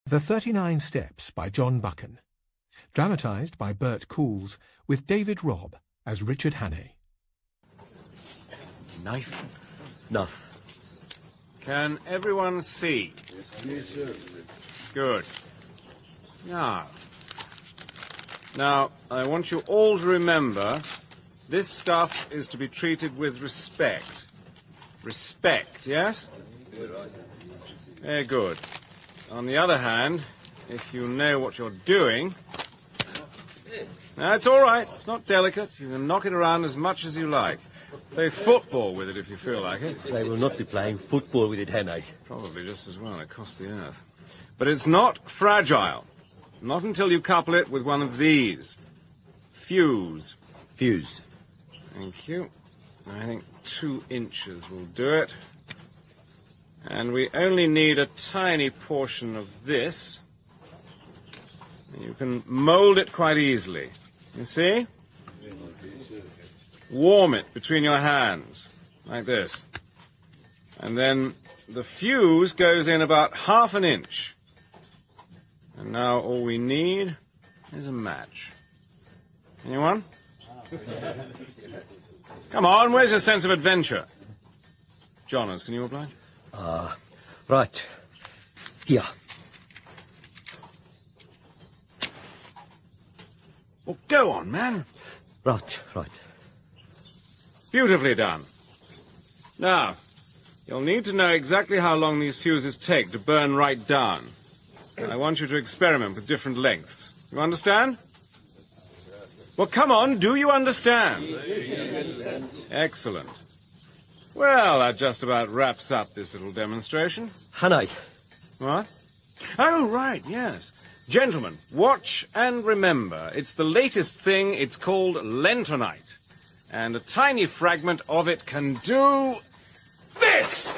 The 39 Steps by John Buchan. Dramatised by Bert Cools with David Robb as Richard Hannay. Knife? Enough. Can everyone see? Yes, sir. Good. Now, I want you all to remember, this stuff is to be treated with respect. Respect, yes? Very good. On the other hand, if you know what you're doing... No, it's all right. It's not delicate. You can knock it around as much as you like. Play football with it if you feel like it. They will not be playing football with it, Hannay. Probably just as well. It costs the earth. But it's not fragile. Not until you couple it with one of these. Fuse. Fused. Thank you. I think 2 inches will do it. And we only need a tiny portion of this. You can mold it quite easily. You see? Warm it between your hands, like this. And then the fuse goes in about ½ an inch. And now all we need is a match. Anyone? Come on, where's your sense of adventure? Johners, can you oblige? Right. Here. Well, go on, man. Right. Beautifully done. Now, you'll need to know exactly how long these fuses take to burn right down. I want you to experiment with different lengths. You understand? Well, come on, do you understand? Excellent. Well, that just about wraps up this little demonstration. Hannay. What? Oh, right, yes. Gentlemen, watch and remember. It's the latest thing. It's called lentonite. And a tiny fragment of it can do this!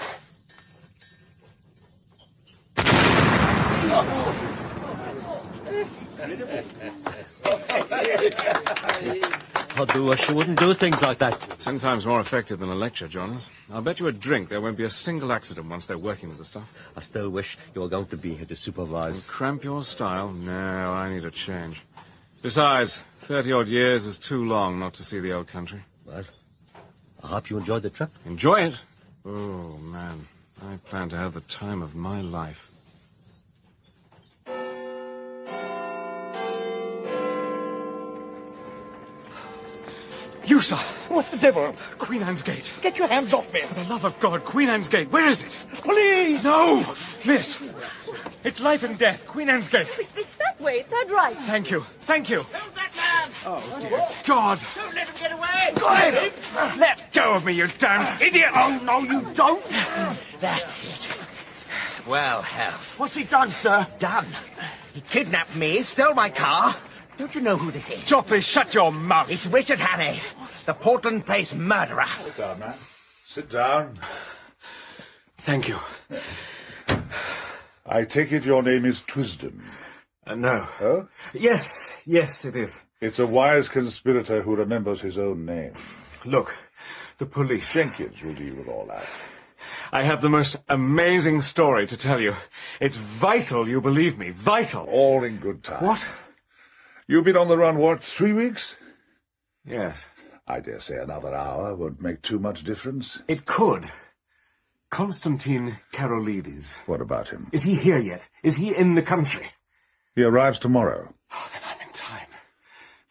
I wish you wouldn't do things like that. 10 times more effective than a lecture, Jonas. I'll bet you a drink there won't be a single accident once they're working with the stuff. I still wish you were going to be here to supervise. Cramp your style? No, I need a change. Besides, 30-odd years is too long not to see the old country. Well, I hope you enjoyed the trip. Enjoy it? Oh, man. I plan to have the time of my life. You, sir! What the devil? Queen Anne's Gate. Get your hands off me! For the love of God, Queen Anne's Gate, where is it? Police! No! Miss! It's life and death, Queen Anne's Gate. It's that way, that right. Thank you. Hold that man! Oh, dear God. Don't let him get away! Got him! Let go of me, you damned idiot! Oh, no, you don't! That's it. Well, hell. What's he done, sir? Done. He kidnapped me, stole my car. Don't you know who this is? Jopley, shut your mouth! It's Richard Hannay, the Portland Place murderer. Sit down, man. Sit down. Thank you. I take it your name is Twisden. No. Oh? Yes, it is. It's a wise conspirator who remembers his own name. Look, the police. Jenkins will deal with all that. I have the most amazing story to tell you. It's vital you believe me. Vital. All in good time. What? You've been on the run, what, 3 weeks? Yes. I dare say another hour won't make too much difference. It could. Constantine Karolides. What about him? Is he here yet? Is he in the country? He arrives tomorrow. Oh, then I'm in time.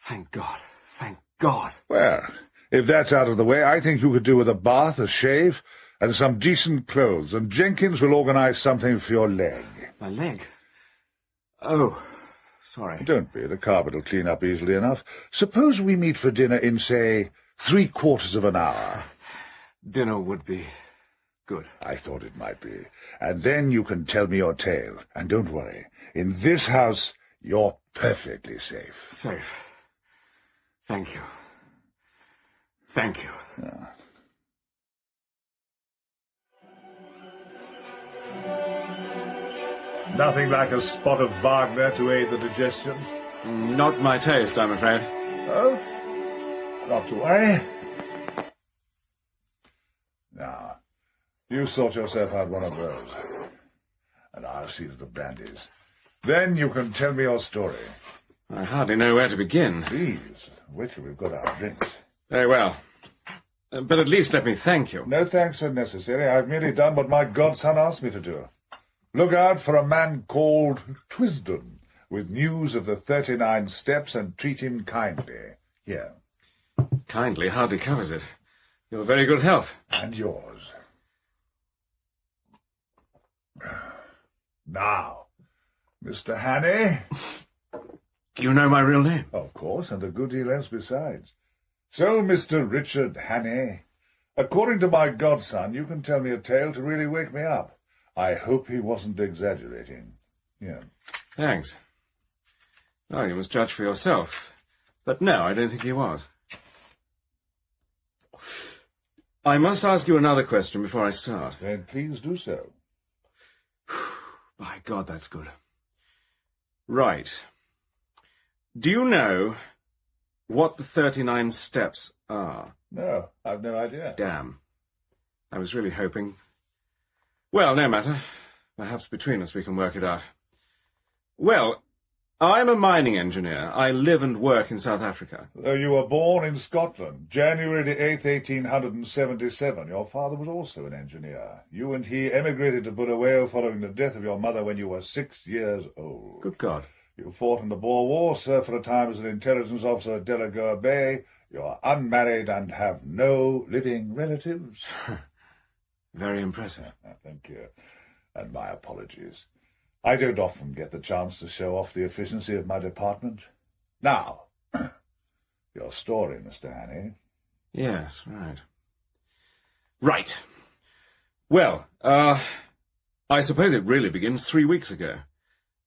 Thank God. Thank God. Well, if that's out of the way, I think you could do with a bath, a shave, and some decent clothes, and Jenkins will organize something for your leg. My leg? Oh, sorry. Don't be. The carpet will clean up easily enough. Suppose we meet for dinner in, say, 3/4 of an hour. Dinner would be good. I thought it might be. And then you can tell me your tale. And don't worry. In this house, you're perfectly safe. Safe. Thank you. Thank you. Yeah. Nothing like a spot of Wagner to aid the digestion. Not my taste, I'm afraid. Oh? Not to worry. Now, you sort yourself out one of those. And I'll see to the brandies. Then you can tell me your story. I hardly know where to begin. Please, wait till we've got our drinks. Very well. But at least let me thank you. No thanks are necessary. I've merely done what my godson asked me to do. Look out for a man called Twisden, with news of the 39 steps, and treat him kindly. Here. Kindly hardly covers it. Your very good health. And yours. Now, Mr. Hannay. You know my real name? Of course, and a good deal else besides. So, Mr. Richard Hannay, according to my godson, you can tell me a tale to really wake me up. I hope he wasn't exaggerating. Yeah. Thanks. Oh, you must judge for yourself. But no, I don't think he was. I must ask you another question before I start. Then please do so. By God, that's good. Right. Do you know what the 39 steps are? No, I've no idea. Damn. I was really hoping. Well, no matter. Perhaps between us we can work it out. Well, I'm a mining engineer. I live and work in South Africa. Though you were born in Scotland, January the 8th, 1877. Your father was also an engineer. You and he emigrated to Bulawayo following the death of your mother when you were 6 years old. Good God. You fought in the Boer War, served for a time as an intelligence officer at Delagoa Bay. You are unmarried and have no living relatives. Very impressive. Thank you. And my apologies. I don't often get the chance to show off the efficiency of my department. Now, your story, Mr. Hannay. Yes, right. Right. Well, I suppose it really begins 3 weeks ago.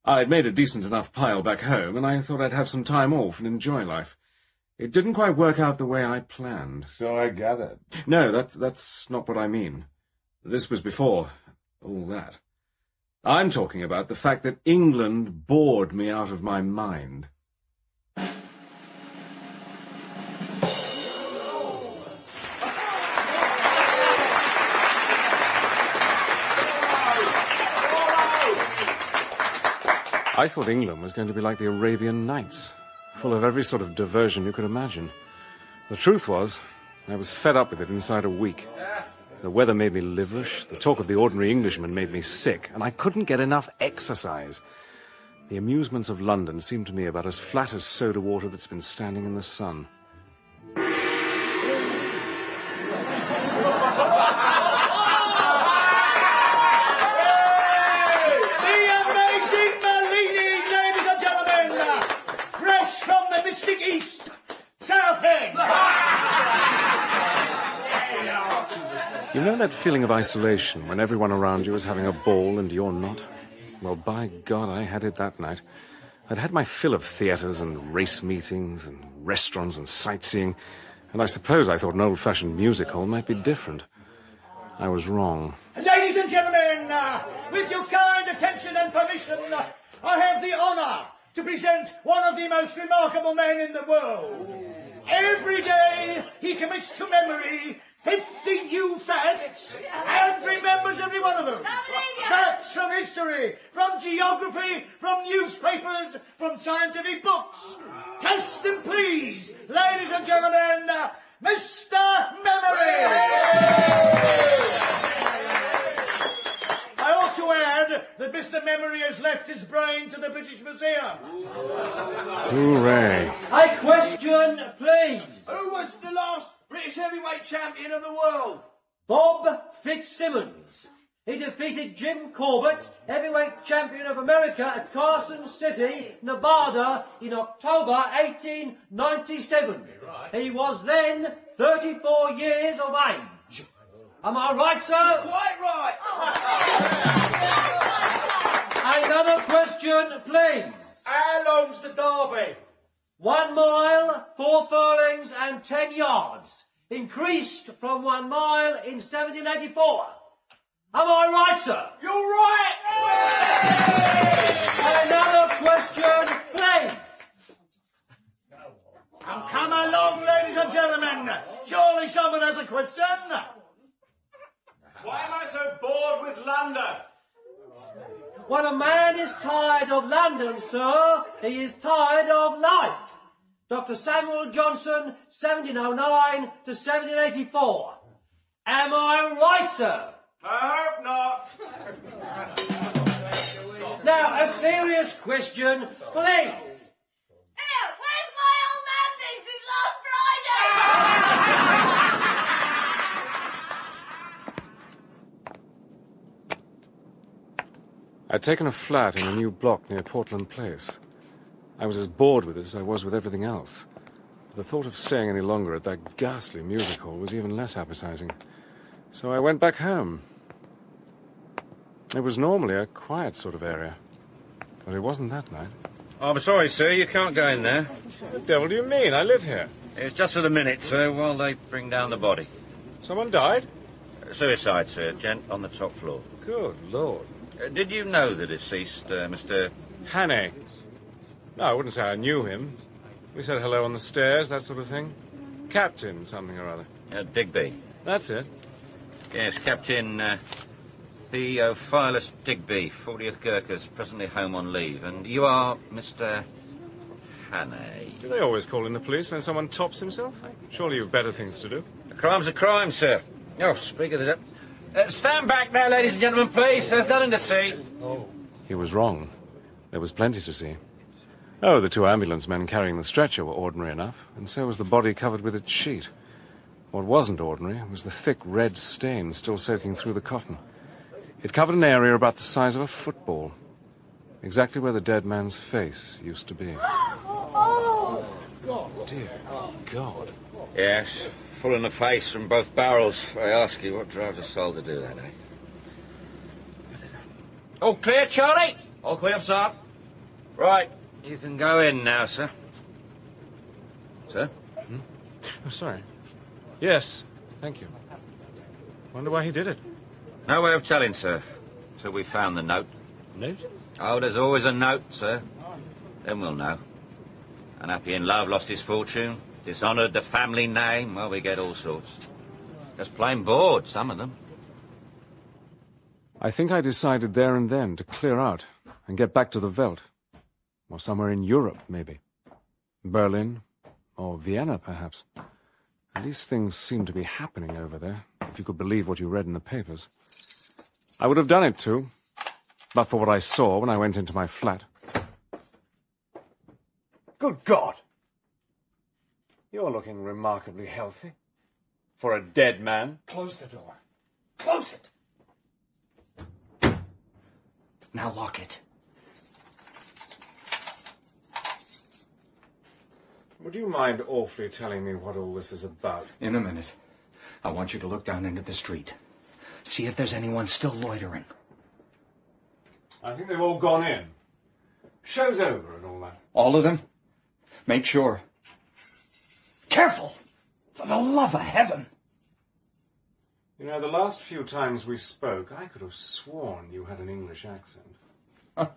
I'd made a decent enough pile back home, and I thought I'd have some time off and enjoy life. It didn't quite work out the way I planned. So I gathered. No, that's not what I mean. This was before all that. I'm talking about the fact that England bored me out of my mind. I thought England was going to be like the Arabian Nights, full of every sort of diversion you could imagine. The truth was, I was fed up with it inside a week. The weather made me liverish, the talk of the ordinary Englishman made me sick, and I couldn't get enough exercise. The amusements of London seemed to me about as flat as soda water that's been standing in the sun. You know that feeling of isolation when everyone around you is having a ball and you're not? Well, by God, I had it that night. I'd had my fill of theatres and race meetings and restaurants and sightseeing, and I suppose I thought an old-fashioned music hall might be different. I was wrong. Ladies and gentlemen, with your kind attention and permission, I have the honour to present one of the most remarkable men in the world. Every day he commits to memory 50 new facts and remembers every one of them. Facts from history, from geography, from newspapers, from scientific books. Test and please, ladies and gentlemen, Mr. Memory! I ought to add that Mr. Memory has left his brain to the British Museum. Hooray. A question, please. Who was the last British heavyweight champion of the world? Bob Fitzsimmons. He defeated Jim Corbett, heavyweight champion of America, at Carson City, Nevada, in October 1897. He was then 34 years of age. Am I right, sir? Quite right. Another question, please. How long's the derby? 1 mile, 4 furlongs and 10 yards. Increased from 1 mile in 1784. Am I right, sir? You're right. Another question, please. Now come along, ladies and gentlemen. Surely someone has a question. Why am I so bored with London? When a man is tired of London, sir. He is tired of life. Dr. Samuel Johnson, 1709 to 1784. Am I right, sir? I hope not. Now, a serious question, please. Ew, where's my old man been since last Friday? I'd taken a flat in a new block near Portland Place. I was as bored with it as I was with everything else. The thought of staying any longer at that ghastly music hall was even less appetizing. So I went back home. It was normally a quiet sort of area, but it wasn't that night. I'm sorry, sir, you can't go in there. What the devil do you mean? I live here. It's just for the minute, sir, while they bring down the body. Someone died? Suicide, sir, gent on the top floor. Good Lord. Did you know the deceased, Mr... Hannay. No, I wouldn't say I knew him. We said hello on the stairs, that sort of thing. Captain something or other. Digby. That's it. Yes, Captain Theophilus Digby, 40th Gurkhas, presently home on leave. And you are Mr... Hannay. Do they always call in the police when someone tops himself? Surely you've better things to do. A crime's a crime, sir. Oh, speak of the... stand back now, ladies and gentlemen, please. There's nothing to see. Oh. He was wrong. There was plenty to see. Oh, the two ambulance men carrying the stretcher were ordinary enough, and so was the body covered with its sheet. What wasn't ordinary was the thick red stain still soaking through the cotton. It covered an area about the size of a football, exactly where the dead man's face used to be. Oh! Dear God. Yes, full in the face from both barrels. I ask you, what drives a soul to do that, eh? All clear, Charlie? All clear, sir. Right, you can go in now, sir. Sir? Oh, sorry. Yes, thank you. Wonder why he did it. No way of telling, sir, till we found the note. Note? Oh, there's always a note, sir. Then we'll know. Unhappy in love, lost his fortune, dishonoured the family name. Well, we get all sorts. Just plain bored, some of them. I think I decided there and then to clear out and get back to the veldt. Or somewhere in Europe, maybe. Berlin, or Vienna, perhaps. At least things seemed to be happening over there, if you could believe what you read in the papers. I would have done it too, but for what I saw when I went into my flat. Good God! You're looking remarkably healthy. For a dead man. Close the door. Close it. Now lock it. Would you mind awfully telling me what all this is about? In a minute. I want you to look down into the street. See if there's anyone still loitering. I think they've all gone in. Show's over and all that. All of them? Make sure. Careful! For the love of heaven! You know, the last few times we spoke, I could have sworn you had an English accent. Huh.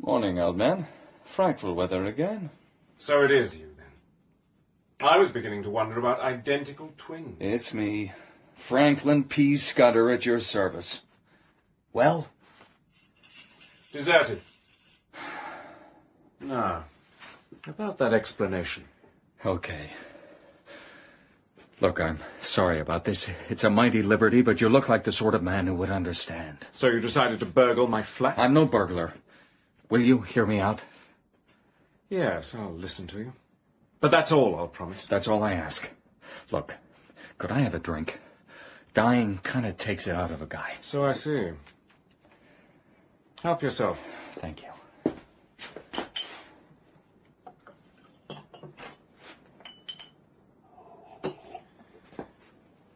Morning, old man. Frightful weather again. So it is you, then. I was beginning to wonder about identical twins. It's me, Franklin P. Scudder, at your service. Well? Deserted. Now, about that explanation. Okay. Look, I'm sorry about this. It's a mighty liberty, but you look like the sort of man who would understand. So you decided to burgle my flat? I'm no burglar. Will you hear me out? Yes, I'll listen to you. But that's all, I'll promise. That's all I ask. Look, could I have a drink? Dying kind of takes it out of a guy. So I see. Help yourself. Thank you.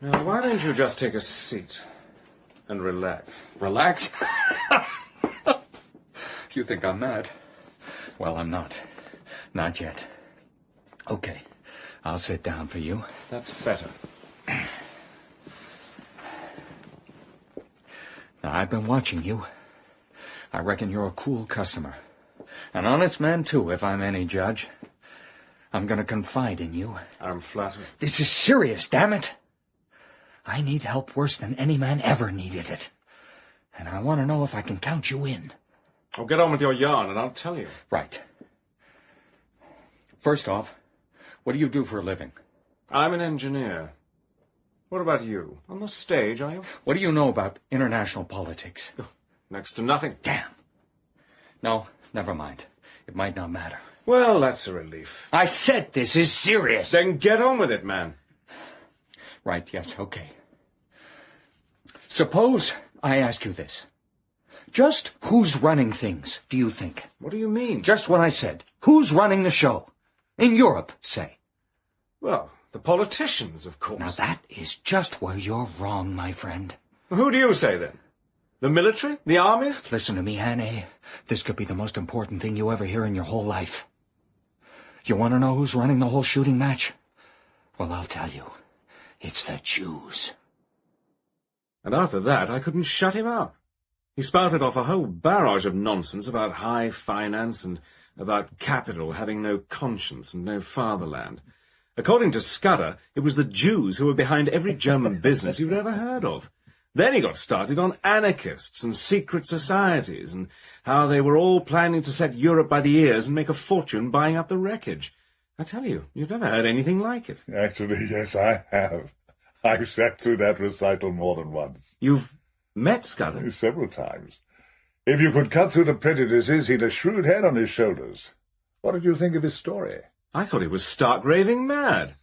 Now, why don't you just take a seat and relax? Relax? You think I'm mad? Well, I'm not. Not yet. Okay, I'll sit down for you. That's better. Now, I've been watching you. I reckon you're a cool customer. An honest man, too, if I'm any judge. I'm going to confide in you. I'm flattered. This is serious, damn it. I need help worse than any man ever needed it. And I want to know if I can count you in. Oh, get on with your yarn and I'll tell you. Right. First off, what do you do for a living? I'm an engineer. What about you? On the stage, are you? What do you know about international politics? Next to nothing. Damn. No, never mind. It might not matter. Well, that's a relief. I said this is serious. Then get on with it, man. Right, yes, okay. Suppose I ask you this. Just who's running things, do you think? What do you mean? Just what I said. Who's running the show? In Europe, say. Well, the politicians, of course. Now that is just where you're wrong, my friend. Who do you say, then? The military? The armies? Listen to me, Hannay. This could be the most important thing you ever hear in your whole life. You want to know who's running the whole shooting match? Well, I'll tell you. It's the Jews. And after that, I couldn't shut him up. He spouted off a whole barrage of nonsense about high finance and about capital having no conscience and no fatherland. According to Scudder, it was the Jews who were behind every German business you've ever heard of. Then he got started on anarchists and secret societies and how they were all planning to set Europe by the ears and make a fortune buying up the wreckage. I tell you, you've never heard anything like it. Actually, yes, I have. I've sat through that recital more than once. You've met Scudder? Several times. If you could cut through the prejudices, he'd a shrewd head on his shoulders. What did you think of his story? I thought he was stark raving mad.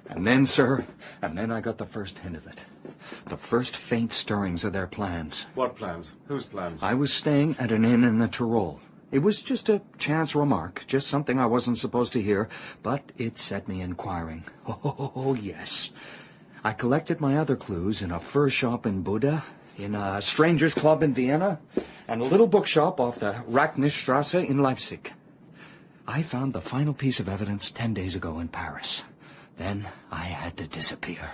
And then, sir, I got the first hint of it. The first faint stirrings of their plans. What plans? Whose plans? I was staying at an inn in the Tyrol. It was just a chance remark, just something I wasn't supposed to hear, but it set me inquiring. Oh, yes. I collected my other clues in a fur shop in Buda, in a strangers' club in Vienna, and a little bookshop off the Racknistrasse in Leipzig. I found the final piece of evidence 10 days ago in Paris. Then I had to disappear.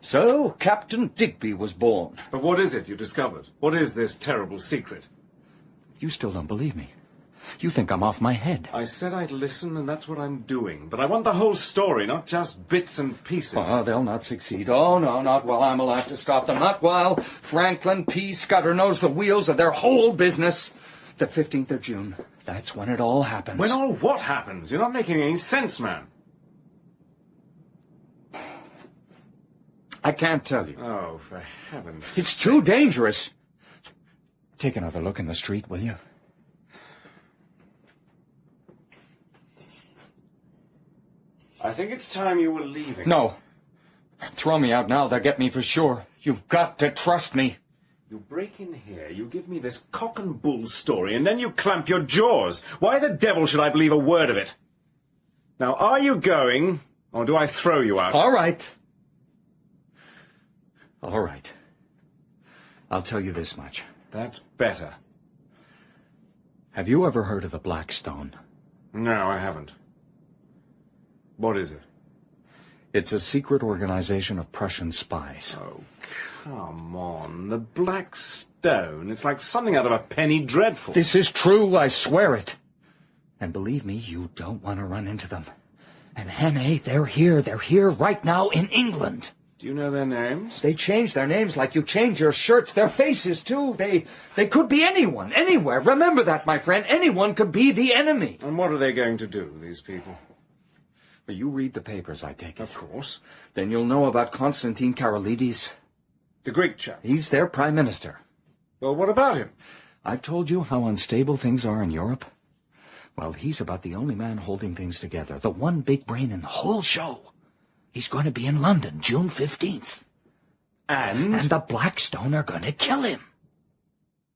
So Captain Digby was born. But what is it you discovered? What is this terrible secret? You still don't believe me. You think I'm off my head. I said I'd listen, and that's what I'm doing. But I want the whole story, not just bits and pieces. Oh, they'll not succeed. Oh, no, not while I'm alive to stop them. Not while Franklin P. Scudder knows the wheels of their whole business. The 15th of June. That's when it all happens. When all what happens? You're not making any sense, man. I can't tell you. Oh, for heaven's sake. It's too dangerous. Take another look in the street, will you? I think it's time you were leaving. No. Throw me out now, they'll get me for sure. You've got to trust me. You break in here, you give me this cock and bull story, and then you clamp your jaws. Why the devil should I believe a word of it? Now, are you going, or do I throw you out? All right. All right. I'll tell you this much. That's better. Have you ever heard of the Black Stone? No, I haven't. What is it? It's a secret organization of Prussian spies. Oh, come on. The Black Stone. It's like something out of a penny dreadful. This is true, I swear it. And believe me, you don't want to run into them. And Hannay, they're here right now in England. Do you know their names? They change their names like you change your shirts, their faces too. They could be anyone, anywhere. Remember that, my friend. Anyone could be the enemy. And what are they going to do, these people? Well, you read the papers, I take it. Of course. Then you'll know about Constantine Karolidis. The Greek chap. He's their prime minister. Well, what about him? I've told you how unstable things are in Europe. Well, he's about the only man holding things together. The one big brain in the whole show. He's going to be in London, June 15th. And the Blackstone are going to kill him.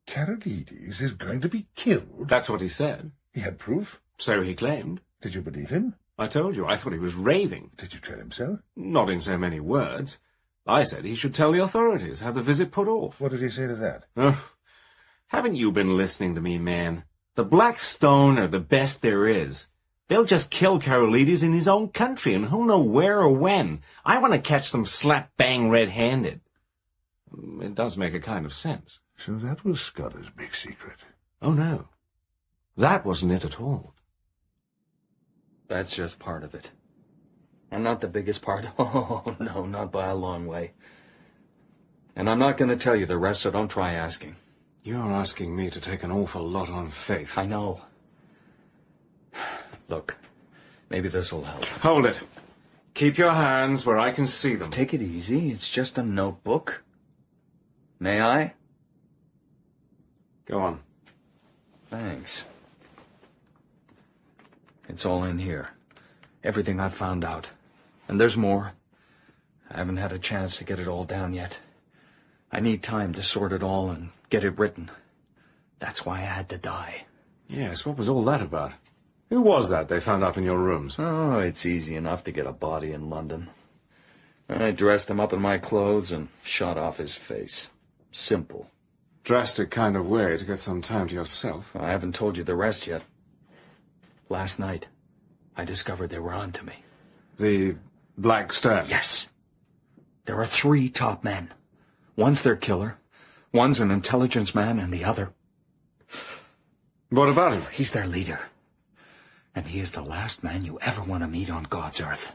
Karolidis is going to be killed? That's what he said. He had proof? So he claimed. Did you believe him? I told you, I thought he was raving. Did you tell him so? Not in so many words. I said he should tell the authorities, have the visit put off. What did he say to that? Oh, haven't you been listening to me, man? The Black Stone are the best there is. They'll just kill Karolidis in his own country, and who'll know where or when. I want to catch them slap-bang red-handed. It does make a kind of sense. So that was Scudder's big secret? Oh, no. That wasn't it at all. That's just part of it. And not the biggest part. Oh, no, not by a long way. And I'm not going to tell you the rest, so don't try asking. You're asking me to take an awful lot on faith. I know. Look, maybe this'll help. Hold it. Keep your hands where I can see them. Take it easy. It's just a notebook. May I? Go on. Thanks. It's all in here. Everything I've found out. And there's more. I haven't had a chance to get it all down yet. I need time to sort it all and get it written. That's why I had to die. Yes, what was all that about? Who was that they found up in your rooms? Oh, it's easy enough to get a body in London. I dressed him up in my clothes and shot off his face. Simple. Drastic kind of way to get some time to yourself. I haven't told you the rest yet. Last night, I discovered they were on to me. The Black Stone? Yes. There are 3 top men. One's their killer, one's an intelligence man, and the other... What about him? He's their leader. And he is the last man you ever want to meet on God's earth.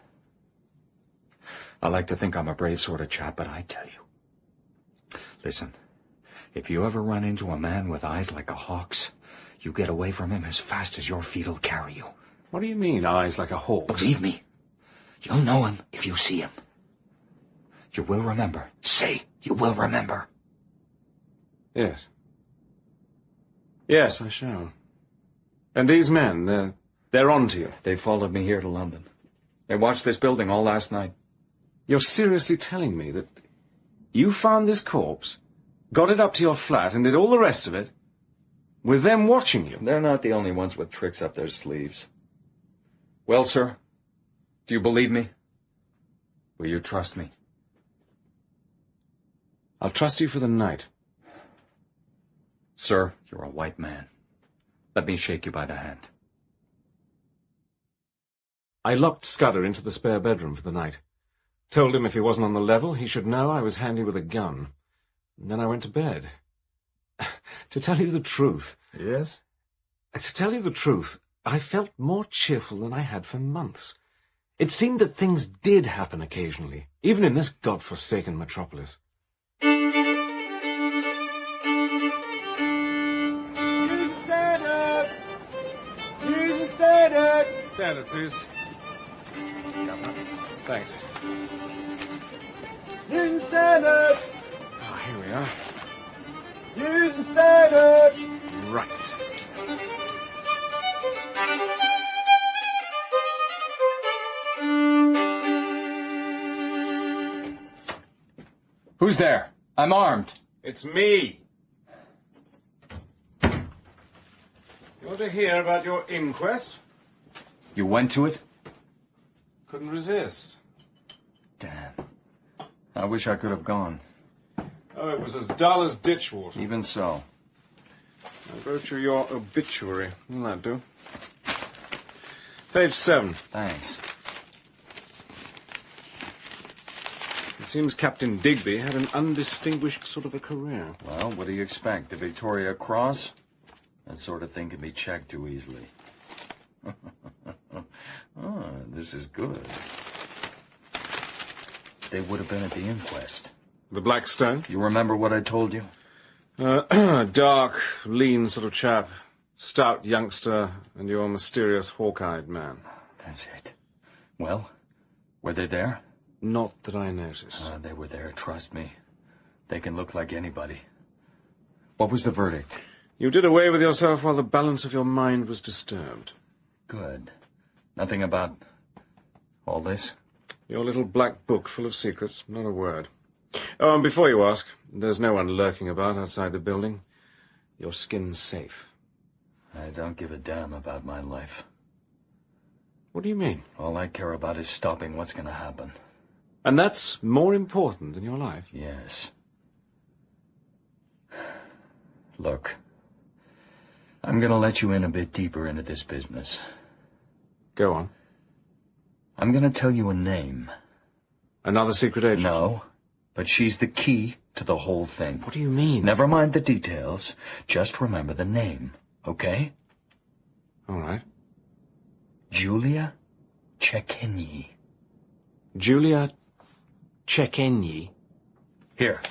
I like to think I'm a brave sort of chap, but I tell you. Listen, if you ever run into a man with eyes like a hawk's, you get away from him as fast as your feet'll carry you. What do you mean, eyes like a hawk's? Believe me, you'll know him if you see him. You will remember. Say you will remember. Yes. Yes, I shall. And these men, they're on to you. They followed me here to London. They watched this building all last night. You're seriously telling me that you found this corpse, got it up to your flat, and did all the rest of it, with them watching you? They're not the only ones with tricks up their sleeves. Well, sir, do you believe me? Will you trust me? I'll trust you for the night. Sir, you're a white man. Let me shake you by the hand. I locked Scudder into the spare bedroom for the night. Told him if he wasn't on the level, he should know I was handy with a gun. And then I went to bed. To tell you the truth... Yes? To tell you the truth, I felt more cheerful than I had for months. It seemed that things did happen occasionally, even in this godforsaken metropolis. Standard, please. Thanks. Use standard! Ah, here we are. Use standard! Right. Who's there? I'm armed. It's me. You want to hear about your inquest? You went to it? Couldn't resist. Damn. I wish I could have gone. Oh, it was as dull as ditch water. Even so. I wrote you your obituary. Will that do? Page 7. Thanks. It seems Captain Digby had an undistinguished sort of a career. Well, what do you expect? The Victoria Cross? That sort of thing can be checked too easily. Oh, this is good. They would have been at the inquest. The Black Stone? You remember what I told you? Dark, lean sort of chap. Stout youngster, and your mysterious hawk-eyed man. That's it. Well, were they there? Not that I noticed. They were there, trust me. They can look like anybody. What was the verdict? You did away with yourself while the balance of your mind was disturbed. Good. Nothing about all this? Your little black book full of secrets, not a word. Oh, and before you ask, there's no one lurking about outside the building. Your skin's safe. I don't give a damn about my life. What do you mean? All I care about is stopping what's going to happen. And that's more important than your life? Yes. Look, I'm going to let you in a bit deeper into this business. Go on. I'm going to tell you a name. Another secret agent? No, but she's the key to the whole thing. What do you mean? Never mind the details. Just remember the name, okay? All right. Julia Cecchini. Julia Cecchini? Here,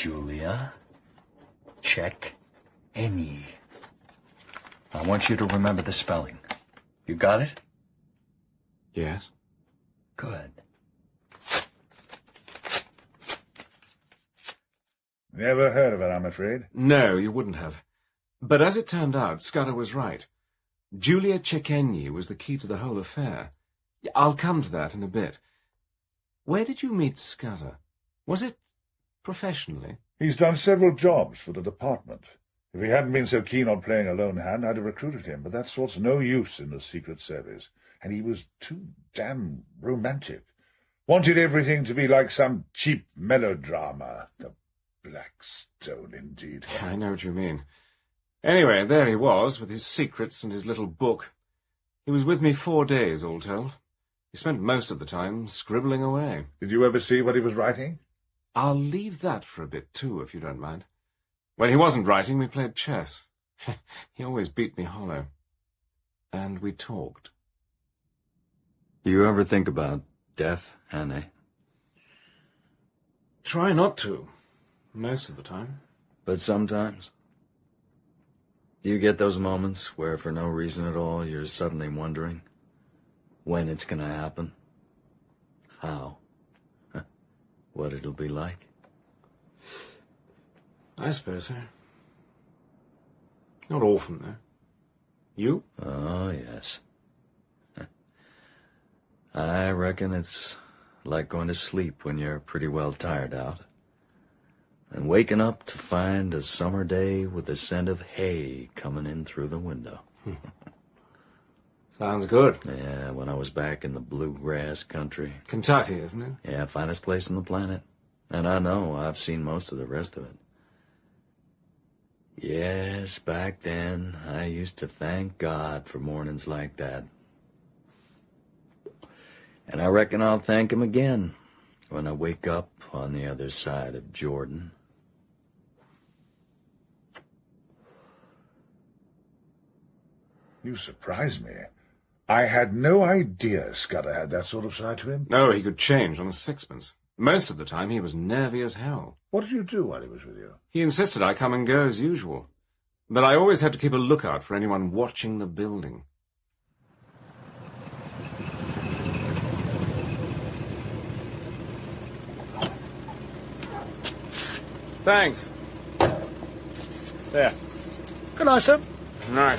Julia, check any. I want you to remember the spelling. You got it? Yes. Good. Never heard of it, I'm afraid. No, you wouldn't have. But as it turned out, Scudder was right. Julia Cecchini was the key to the whole affair. I'll come to that in a bit. Where did you meet Scudder? Was it professionally? He's done several jobs for the department. If he hadn't been so keen on playing a lone hand, I'd have recruited him, but that sort's no use in the Secret Service. And he was too damn romantic. Wanted everything to be like some cheap melodrama. The Blackstone, indeed. I know what you mean. Anyway, there he was, with his secrets and his little book. He was with me 4 days, all told. He spent most of the time scribbling away. Did you ever see what he was writing? I'll leave that for a bit, too, if you don't mind. When he wasn't writing, we played chess. He always beat me hollow. And we talked. Do you ever think about death, Hannay? Try not to. Most of the time. But sometimes? Do you get those moments where, for no reason at all, you're suddenly wondering when it's going to happen? How? What it'll be like? I suppose so. Not often, though. You? Oh, yes. I reckon it's like going to sleep when you're pretty well tired out, and waking up to find a summer day with the scent of hay coming in through the window. Sounds good. Yeah, when I was back in the bluegrass country. Kentucky, isn't it? Yeah, finest place on the planet. And I know I've seen most of the rest of it. Yes, back then, I used to thank God for mornings like that. And I reckon I'll thank him again when I wake up on the other side of Jordan. You surprise me. I had no idea Scudder had that sort of side to him. No, he could change on a sixpence. Most of the time, he was nervy as hell. What did you do while he was with you? He insisted I come and go as usual. But I always had to keep a lookout for anyone watching the building. Thanks. There. Good night, sir. Good night.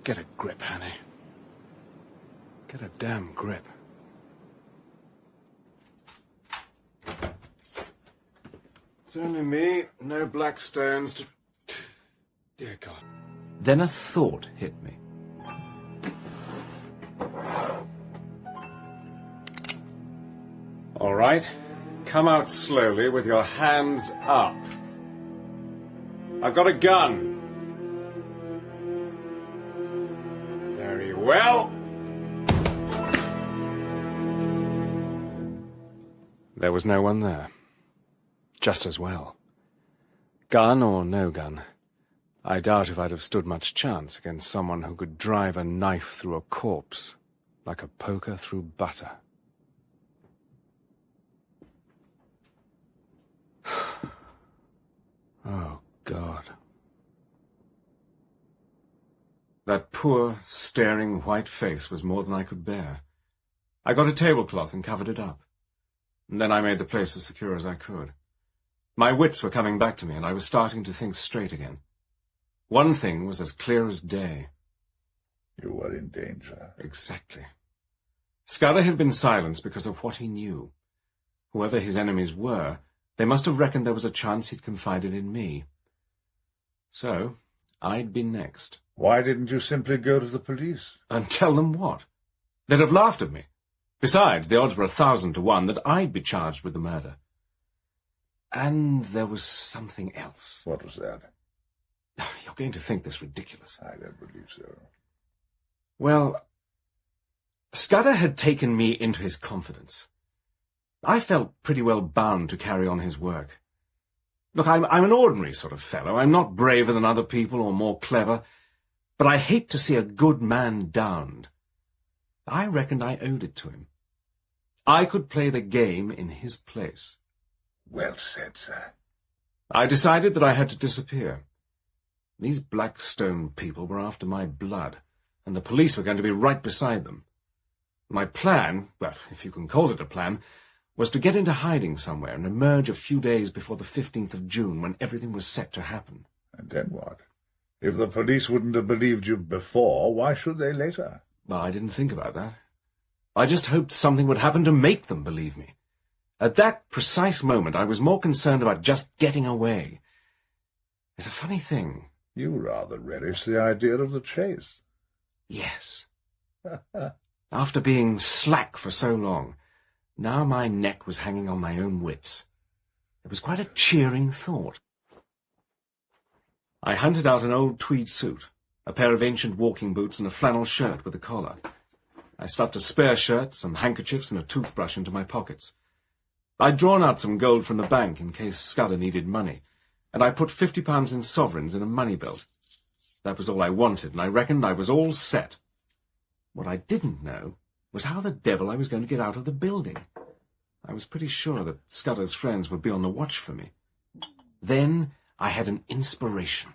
Get a grip, Hannay. Get a damn grip. It's only me, no black stones to... Dear God. Then a thought hit me. All right, come out slowly with your hands up. I've got a gun. Very well. There was no one there. Just as well. Gun or no gun, I doubt if I'd have stood much chance against someone who could drive a knife through a corpse like a poker through butter. Oh, God. That poor, staring white face was more than I could bear. I got a tablecloth and covered it up. And then I made the place as secure as I could. My wits were coming back to me, and I was starting to think straight again. One thing was as clear as day. You were in danger. Exactly. Scudder had been silenced because of what he knew. Whoever his enemies were, they must have reckoned there was a chance he'd confided in me. So, I'd be next. Why didn't you simply go to the police? And tell them what? They'd have laughed at me. Besides, the odds were 1,000 to 1 that I'd be charged with the murder. And there was something else. What was that? You're going to think this ridiculous. I don't believe so. Well, Scudder had taken me into his confidence. I felt pretty well bound to carry on his work. Look, I'm an ordinary sort of fellow. I'm not braver than other people or more clever. but I hate to see a good man downed. I reckoned I owed it to him. I could play the game in his place. Well said, sir. I decided that I had to disappear. These Blackstone people were after my blood, and the police were going to be right beside them. My plan, well, if you can call it a plan, was to get into hiding somewhere and emerge a few days before the 15th of June, when everything was set to happen. And then what? If the police wouldn't have believed you before, why should they later? Well, I didn't think about that. I just hoped something would happen to make them believe me. At that precise moment, I was more concerned about just getting away. It's a funny thing. You rather relish the idea of the chase. Yes. After being slack for so long, now my neck was hanging on my own wits. It was quite a cheering thought. I hunted out an old tweed suit, a pair of ancient walking boots, and a flannel shirt with a collar. I stuffed a spare shirt, some handkerchiefs, and a toothbrush into my pockets. I'd drawn out some gold from the bank in case Scudder needed money, and I put £50 in sovereigns in a money belt. That was all I wanted, and I reckoned I was all set. What I didn't know was how the devil I was going to get out of the building. I was pretty sure that Scudder's friends would be on the watch for me. Then I had an inspiration.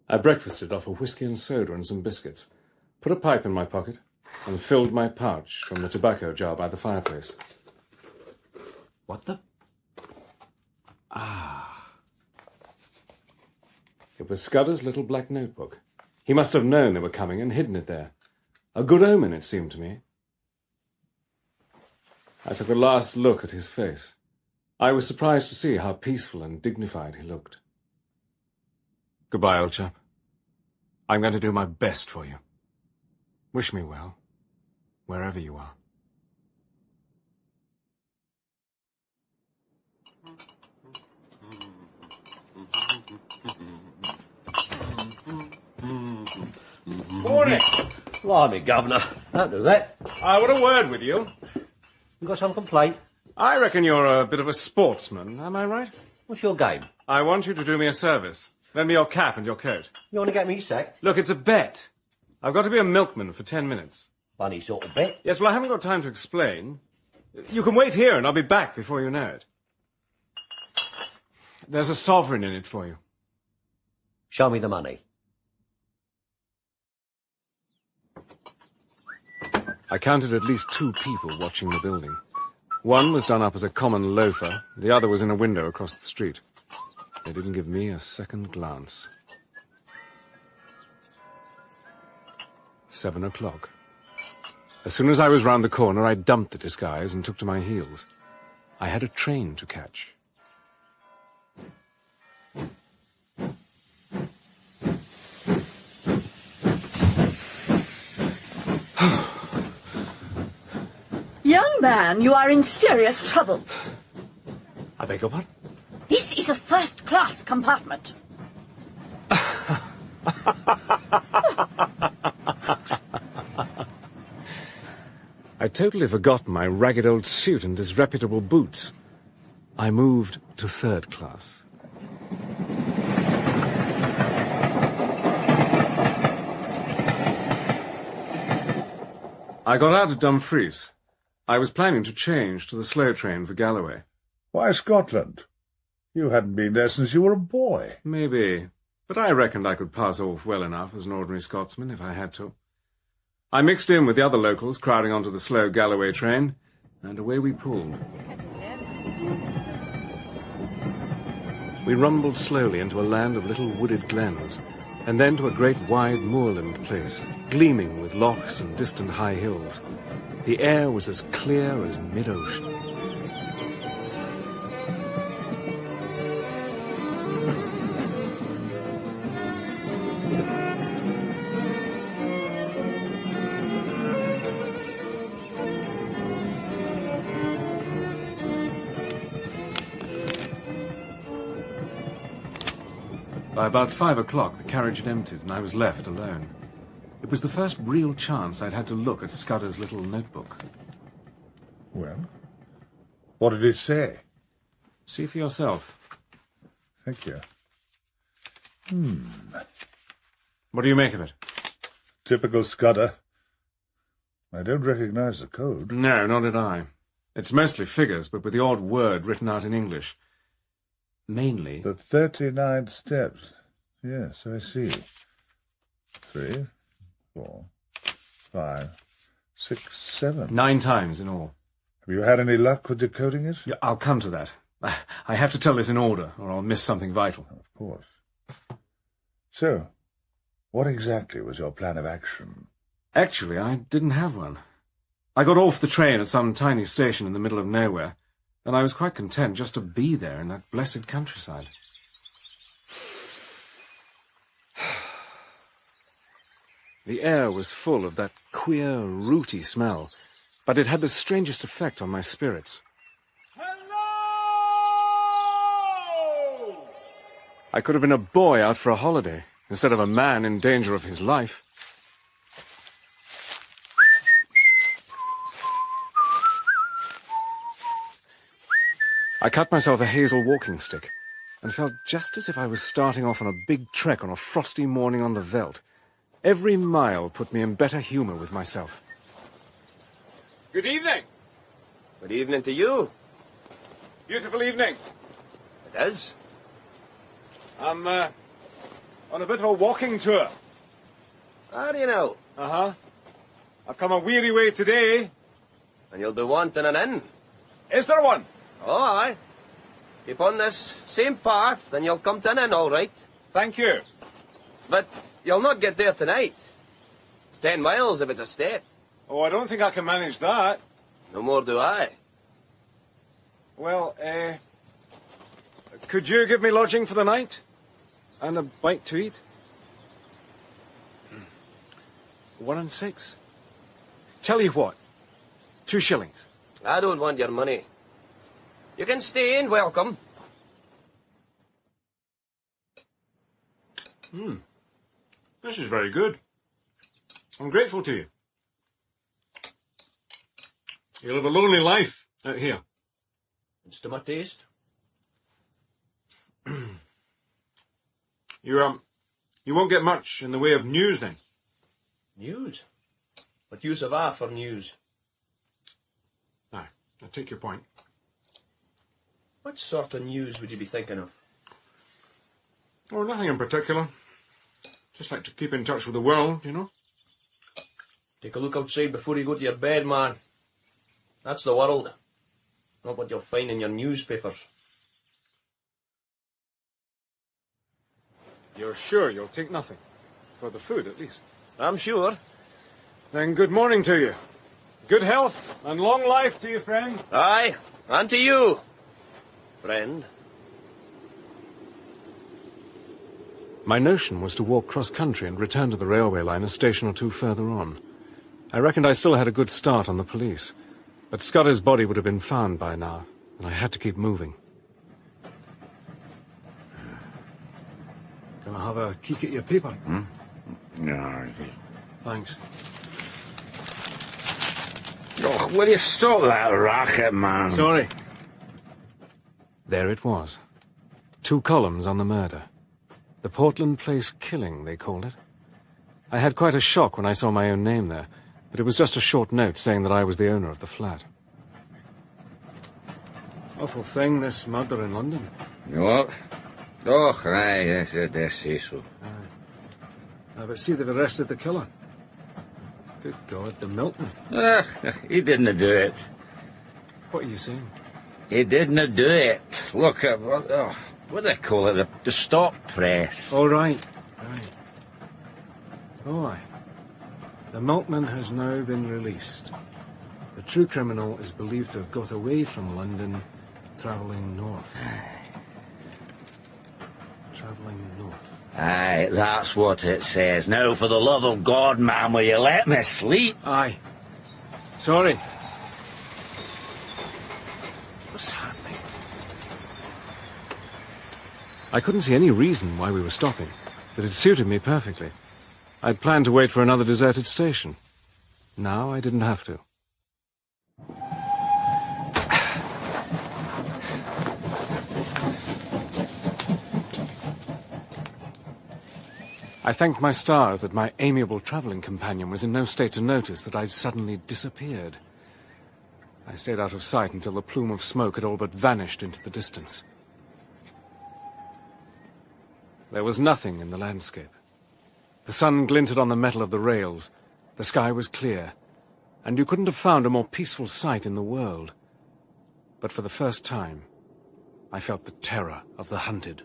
I breakfasted off a whiskey and soda and some biscuits, put a pipe in my pocket, and filled my pouch from the tobacco jar by the fireplace. What the? Ah. It was Scudder's little black notebook. He must have known they were coming and hidden it there. A good omen, it seemed to me. I took a last look at his face. I was surprised to see how peaceful and dignified he looked. Goodbye, old chap. I'm going to do my best for you. Wish me well, wherever you are. Morning. Blimey, Governor. Don't do that. I want a word with you. You got some complaint? I reckon you're a bit of a sportsman, am I right? What's your game? I want you to do me a service. Lend me your cap and your coat. You want to get me sacked? Look, it's a bet. I've got to be a milkman for 10 minutes. Funny sort of bet. Yes, well, I haven't got time to explain. You can wait here and I'll be back before you know it. There's a sovereign in it for you. Show me the money. I counted at least 2 people watching the building. One was done up as a common loafer, the other was in a window across the street. They didn't give me a second glance. 7 o'clock. As soon as I was round the corner, I dumped the disguise and took to my heels. I had a train to catch. Young man, you are in serious trouble. I beg your pardon? This is a first-class compartment. I'd totally forgotten my ragged old suit and disreputable boots. I moved to 3rd class. I got out of Dumfries. I was planning to change to the slow train for Galloway. Why Scotland? You hadn't been there since you were a boy. Maybe, but I reckoned I could pass off well enough as an ordinary Scotsman if I had to. I mixed in with the other locals crowding onto the slow Galloway train, and away we pulled. We rumbled slowly into a land of little wooded glens, and then to a great wide moorland place, gleaming with lochs and distant high hills. The air was as clear as mid-ocean. By about 5 o'clock, the carriage had emptied, and I was left alone. It was the first real chance I'd had to look at Scudder's little notebook. Well, What did it say? See for yourself. Thank you. What do you make of it? Typical Scudder. I don't recognize the code. No, nor did I. It's mostly figures, but with the odd word written out in English. Mainly... The 39 steps. Yes, I see. 3, 4, 5, 6, 7. 9 times in all. Have you had any luck with decoding it? Yeah, I'll come to that. I have to tell this in order, or I'll miss something vital. Of course. So, what exactly was your plan of action? Actually, I didn't have one. I got off the train at some tiny station in the middle of nowhere, and I was quite content just to be there in that blessed countryside. The air was full of that queer, rooty smell, but it had the strangest effect on my spirits. Hello! I could have been a boy out for a holiday, instead of a man in danger of his life. I cut myself a hazel walking stick, and felt just as if I was starting off on a big trek on a frosty morning on the veldt. Every mile put me in better humour with myself. Good evening. Good evening to you. Beautiful evening. It is. I'm on a bit of a walking tour. How do you know? Uh-huh. I've come a weary way today. And you'll be wanting an inn. Is there one? Oh, aye. Keep on this same path, and you'll come to an inn, all right. Thank you. But you'll not get there tonight. It's 10 miles if it's a step. Oh, I don't think I can manage that. No more do I. Well, could you give me lodging for the night? And a bite to eat? 1 and 6. Tell you what, 2 shillings. I don't want your money. You can stay and welcome. This is very good. I'm grateful to you. You live a lonely life out here. It's to my taste. You won't get much in the way of news then? News? What use have I for news? Aye, I take your point. What sort of news would you be thinking of? Oh, nothing in particular. Just like to keep in touch with the world, you know? Take a look outside before you go to your bed, man. That's the world. Not what you'll find in your newspapers. You're sure you'll take nothing? For the food, at least. I'm sure. Then good morning to you. Good health and long life to you, friend. Aye, and to you, friend. My notion was to walk cross-country and return to the railway line a station or 2 further on. I reckoned I still had a good start on the police, but Scudder's body would have been found by now, and I had to keep moving. Can I have a kick at your paper? No. Thanks. Oh, will you stop that racket, man? Sorry. There it was. 2 columns on the murder. The Portland Place killing, they called it. I had quite a shock when I saw my own name there, but it was just a short note saying that I was the owner of the flat. Awful thing, this murder in London. What? Oh, aye, yes, I dare say so. Aye. But see, they've arrested the killer. Good God, the milkman. He didn't do it. What are you saying? He didn't do it. Look at, what do they call it? The stop press. Oh, right. Oh, aye. The milkman has now been released. The true criminal is believed to have got away from London, travelling north. Travelling north. Aye, that's what it says. Now, for the love of God, man, will you let me sleep? Aye. Sorry. What's happening? I couldn't see any reason why we were stopping, but it suited me perfectly. I'd planned to wait for another deserted station. Now I didn't have to. I thanked my stars that my amiable travelling companion was in no state to notice that I'd suddenly disappeared. I stayed out of sight until the plume of smoke had all but vanished into the distance. There was nothing in the landscape. The sun glinted on the metal of the rails, the sky was clear, and you couldn't have found a more peaceful sight in the world. But for the first time, I felt the terror of the hunted.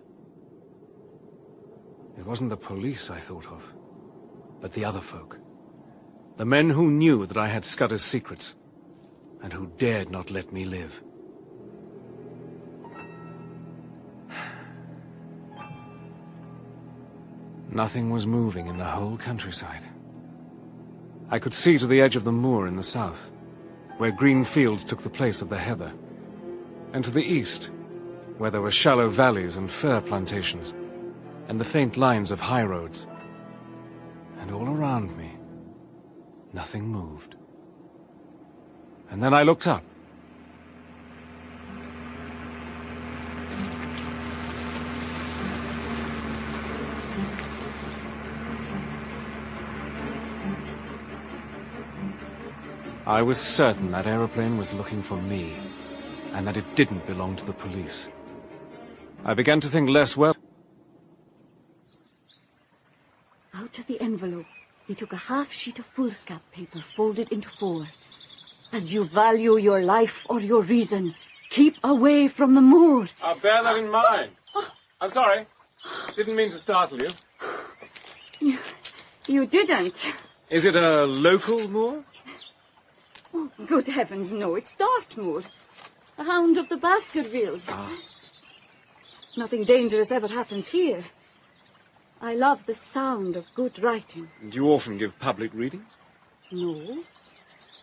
It wasn't the police I thought of, but the other folk. The men who knew that I had Scudder's secrets, and who dared not let me live. Nothing was moving in the whole countryside. I could see to the edge of the moor in the south, where green fields took the place of the heather, and to the east, where there were shallow valleys and fir plantations, and the faint lines of high roads. And all around me, nothing moved. And then I looked up. I was certain that aeroplane was looking for me, and that it didn't belong to the police. I began to think less well. Out of the envelope, he took a half sheet of foolscap paper folded into 4. As you value your life or your reason, keep away from the moor. I'll bear that in mind. I'm sorry. Didn't mean to startle you. You didn't. Is it a local moor? Oh, good heavens, no, it's Dartmoor. The hound of the Baskervilles. Nothing dangerous ever happens here. I love the sound of good writing. Do you often give public readings? No.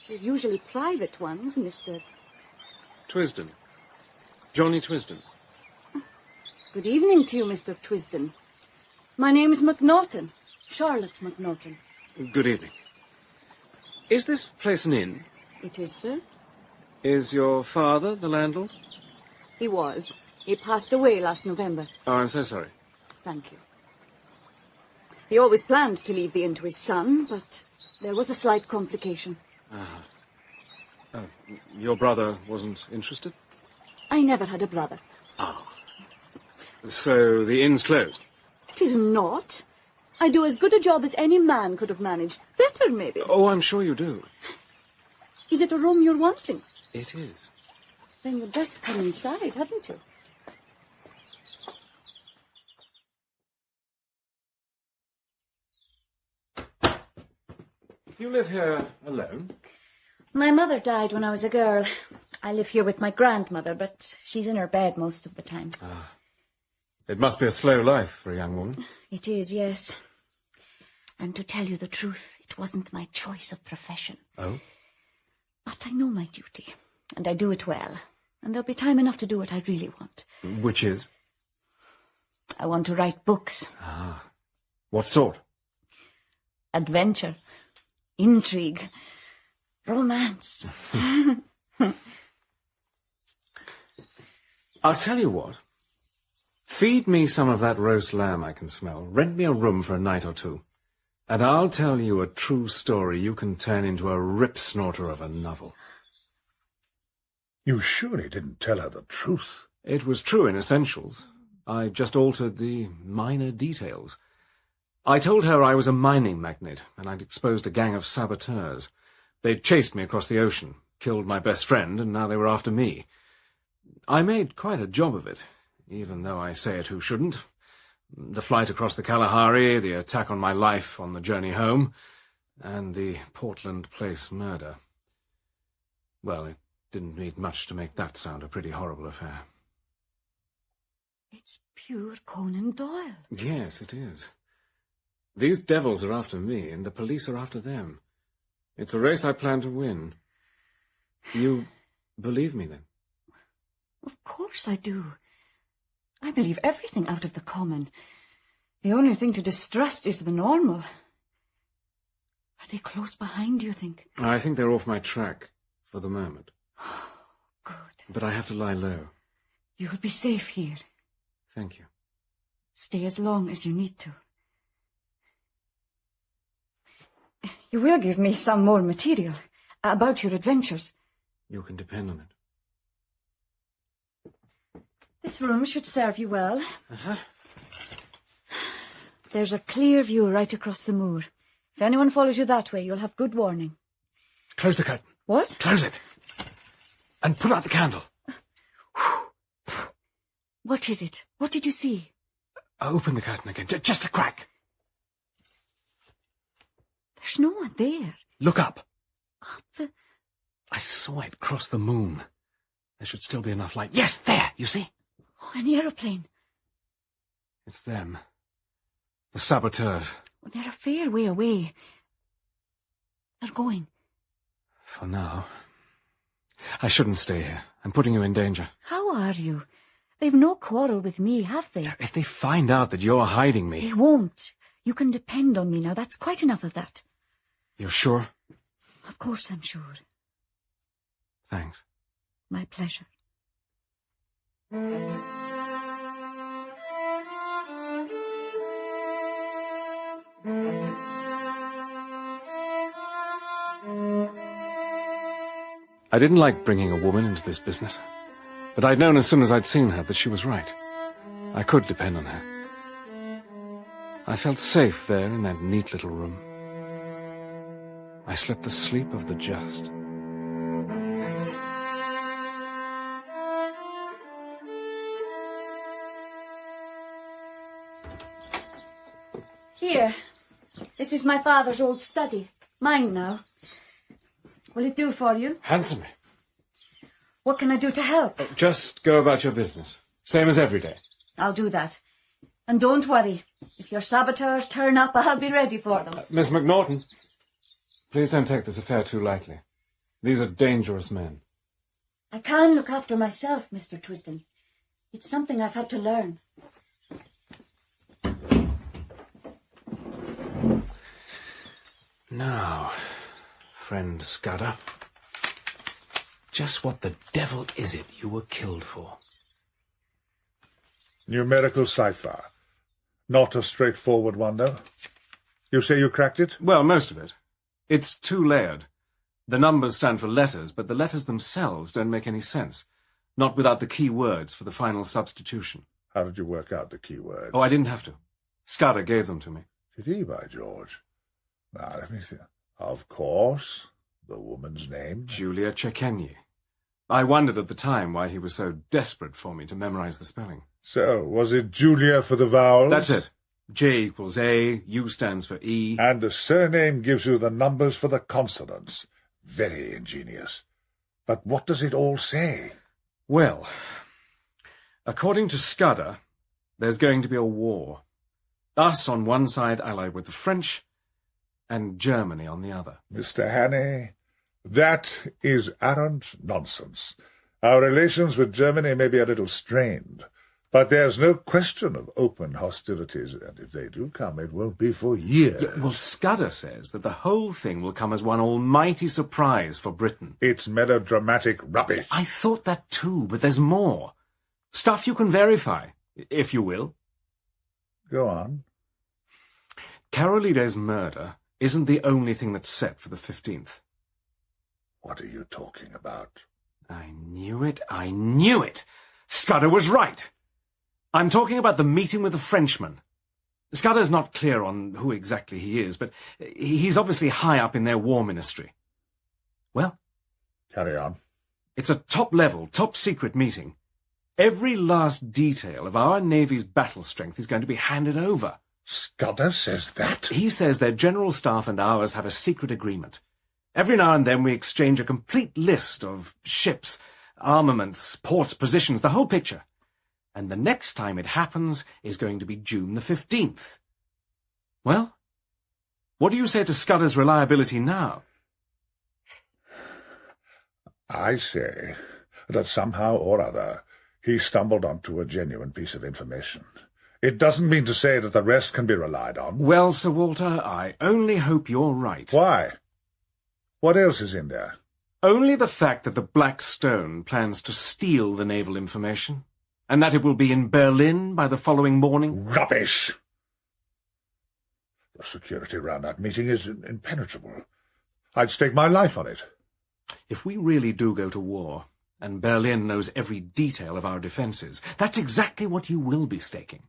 They're usually private ones, Mr. Twisden. Johnny Twisden. Good evening to you, Mr. Twisden. My name's McNaughton. Charlotte McNaughton. Good evening. Is this place an inn? It is, sir. Is your father the landlord? He was. He passed away last November. Oh, I'm so sorry. Thank you. He always planned to leave the inn to his son, but there was a slight complication. Your brother wasn't interested? I never had a brother. So the inn's closed? It is not. I do as good a job as any man could have managed. Better, maybe. Oh, I'm sure you do. Is it a room you're wanting? It is. Then you'd best come inside, hadn't you? You live here alone? My mother died when I was a girl. I live here with my grandmother, but she's in her bed most of the time. It must be a slow life for a young woman. It is, yes. And to tell you the truth, it wasn't my choice of profession. Oh? But I know my duty, and I do it well. And there'll be time enough to do what I really want. Which is? I want to write books. What sort? Adventure. Intrigue. Romance. I'll tell you what. Feed me some of that roast lamb I can smell. Rent me a room for a night or two. And I'll tell you a true story you can turn into a rip-snorter of a novel. You surely didn't tell her the truth. It was true in essentials. I just altered the minor details. I told her I was a mining magnate, and I'd exposed a gang of saboteurs. They'd chased me across the ocean, killed my best friend, and now they were after me. I made quite a job of it, even though I say it who shouldn't. The flight across the Kalahari, the attack on my life on the journey home, and the Portland Place murder. Well, it didn't need much to make that sound a pretty horrible affair. It's pure Conan Doyle. Yes, it is. These devils are after me, and the police are after them. It's a race I plan to win. You believe me, then? Of course I do. I believe everything out of the common. The only thing to distrust is the normal. Are they close behind, do you think? I think they're off my track, for the moment. Good. But I have to lie low. You'll be safe here. Thank you. Stay as long as you need to. You will give me some more material about your adventures. You can depend on it. This room should serve you well. Uh-huh. There's a clear view right across the moor. If anyone follows you that way, you'll have good warning. Close the curtain. What? Close it. And put out the candle. What is it? What did you see? Open the curtain again. Just a crack. There's no one there. Look up. Up? I saw it cross the moon. There should still be enough light. Yes, there, you see? Oh, an aeroplane. It's them. The saboteurs. Well, they're a fair way away. They're going. For now. I shouldn't stay here. I'm putting you in danger. How are you? They've no quarrel with me, have they? If they find out that you're hiding me... They won't. You can depend on me now. That's quite enough of that. You're sure? Of course I'm sure. Thanks. My pleasure. I didn't like bringing a woman into this business, but I'd known as soon as I'd seen her that she was right. I could depend on her. I felt safe there in that neat little room. I slept the sleep of the just. Here. This is my father's old study. Mine now. Will it do for you? Handsomely. What can I do to help? Just go about your business. Same as every day. I'll do that. And don't worry. If your saboteurs turn up, I'll be ready for them. Miss McNaughton, please don't take this affair too lightly. These are dangerous men. I can look after myself, Mr. Twisden. It's something I've had to learn. Now, friend Scudder, just what the devil is it you were killed for? Numerical cipher. Not a straightforward one, though. You say you cracked it? Well, most of it. It's two-layered. The numbers stand for letters, but the letters themselves don't make any sense. Not without the key words for the final substitution. How did you work out the key words? Oh, I didn't have to. Scudder gave them to me. Did he, by George? Now, let me think. Of course. The woman's name? Julia Cekenyi. I wondered at the time why he was so desperate for me to memorize the spelling. So, was it Julia for the vowels? That's it. J equals A, U stands for E. And the surname gives you the numbers for the consonants. Very ingenious. But what does it all say? Well, according to Scudder, there's going to be a war. Us on one side allied with the French, and Germany on the other. Mr. Hannay, that is arrant nonsense. Our relations with Germany may be a little strained, but there's no question of open hostilities, and if they do come, it won't be for years. Yeah, well, Scudder says that the whole thing will come as one almighty surprise for Britain. It's melodramatic rubbish. I thought that too, but there's more. Stuff you can verify, if you will. Go on. Carolide's murder isn't the only thing that's set for the 15th. What are you talking about? I knew it. I knew it. Scudder was right. I'm talking about the meeting with the Frenchman. Scudder's not clear on who exactly he is, but he's obviously high up in their war ministry. Well? Carry on. It's a top-level, top-secret meeting. Every last detail of our Navy's battle strength is going to be handed over. Scudder says that? He says their general staff and ours have a secret agreement. Every now and then we exchange a complete list of ships, armaments, ports, positions, the whole picture. And the next time it happens is going to be June the 15th. Well, what do you say to Scudder's reliability now? I say that somehow or other he stumbled onto a genuine piece of information. It doesn't mean to say that the rest can be relied on. Well, Sir Walter, I only hope you're right. Why? What else is in there? Only the fact that the Black Stone plans to steal the naval information, and that it will be in Berlin by the following morning. Rubbish! The security around that meeting is impenetrable. I'd stake my life on it. If we really do go to war, and Berlin knows every detail of our defences, that's exactly what you will be staking.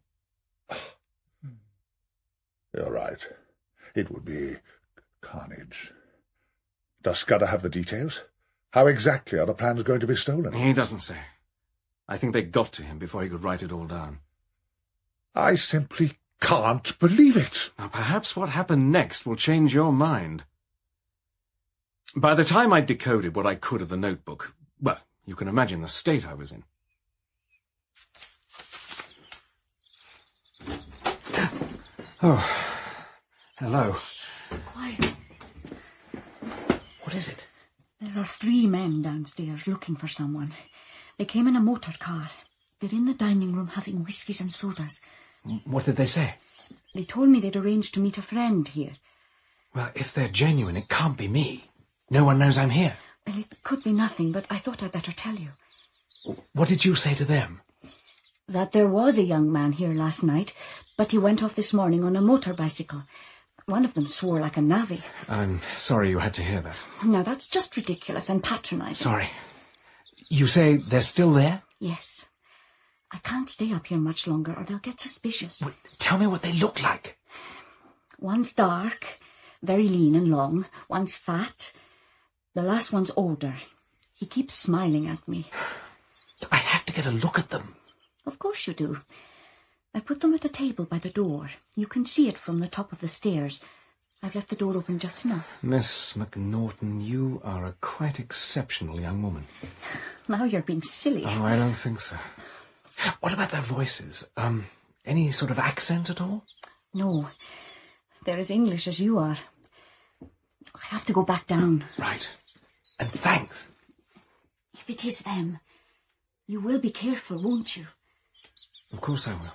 You're right. It would be carnage. Does Scudder have the details? How exactly are the plans going to be stolen? He doesn't say. I think they got to him before he could write it all down. I simply can't believe it. Now, perhaps what happened next will change your mind. By the time I decoded what I could of the notebook, well, you can imagine the state I was in. Oh, hello. Quiet. What is it? There are 3 men downstairs looking for someone. They came in a motor car. They're in the dining room having whiskies and sodas. What did they say? They told me they'd arranged to meet a friend here. Well, if they're genuine, it can't be me. No one knows I'm here. Well, it could be nothing, but I thought I'd better tell you. What did you say to them? That there was a young man here last night, but he went off this morning on a motor bicycle. One of them swore like a navvy. I'm sorry you had to hear that. Now, that's just ridiculous and patronising. Sorry. You say they're still there? Yes. I can't stay up here much longer or they'll get suspicious. Well, tell me what they look like. One's dark, very lean and long. One's fat. The last one's older. He keeps smiling at me. I have to get a look at them. Of course you do. I put them at a table by the door. You can see it from the top of the stairs. I've left the door open just enough. Miss McNaughton, you are a quite exceptional young woman. Now you're being silly. Oh, I don't think so. What about their voices? Any sort of accent at all? No. They're as English as you are. I have to go back down. Right. And thanks. If it is them, you will be careful, won't you? Of course I will.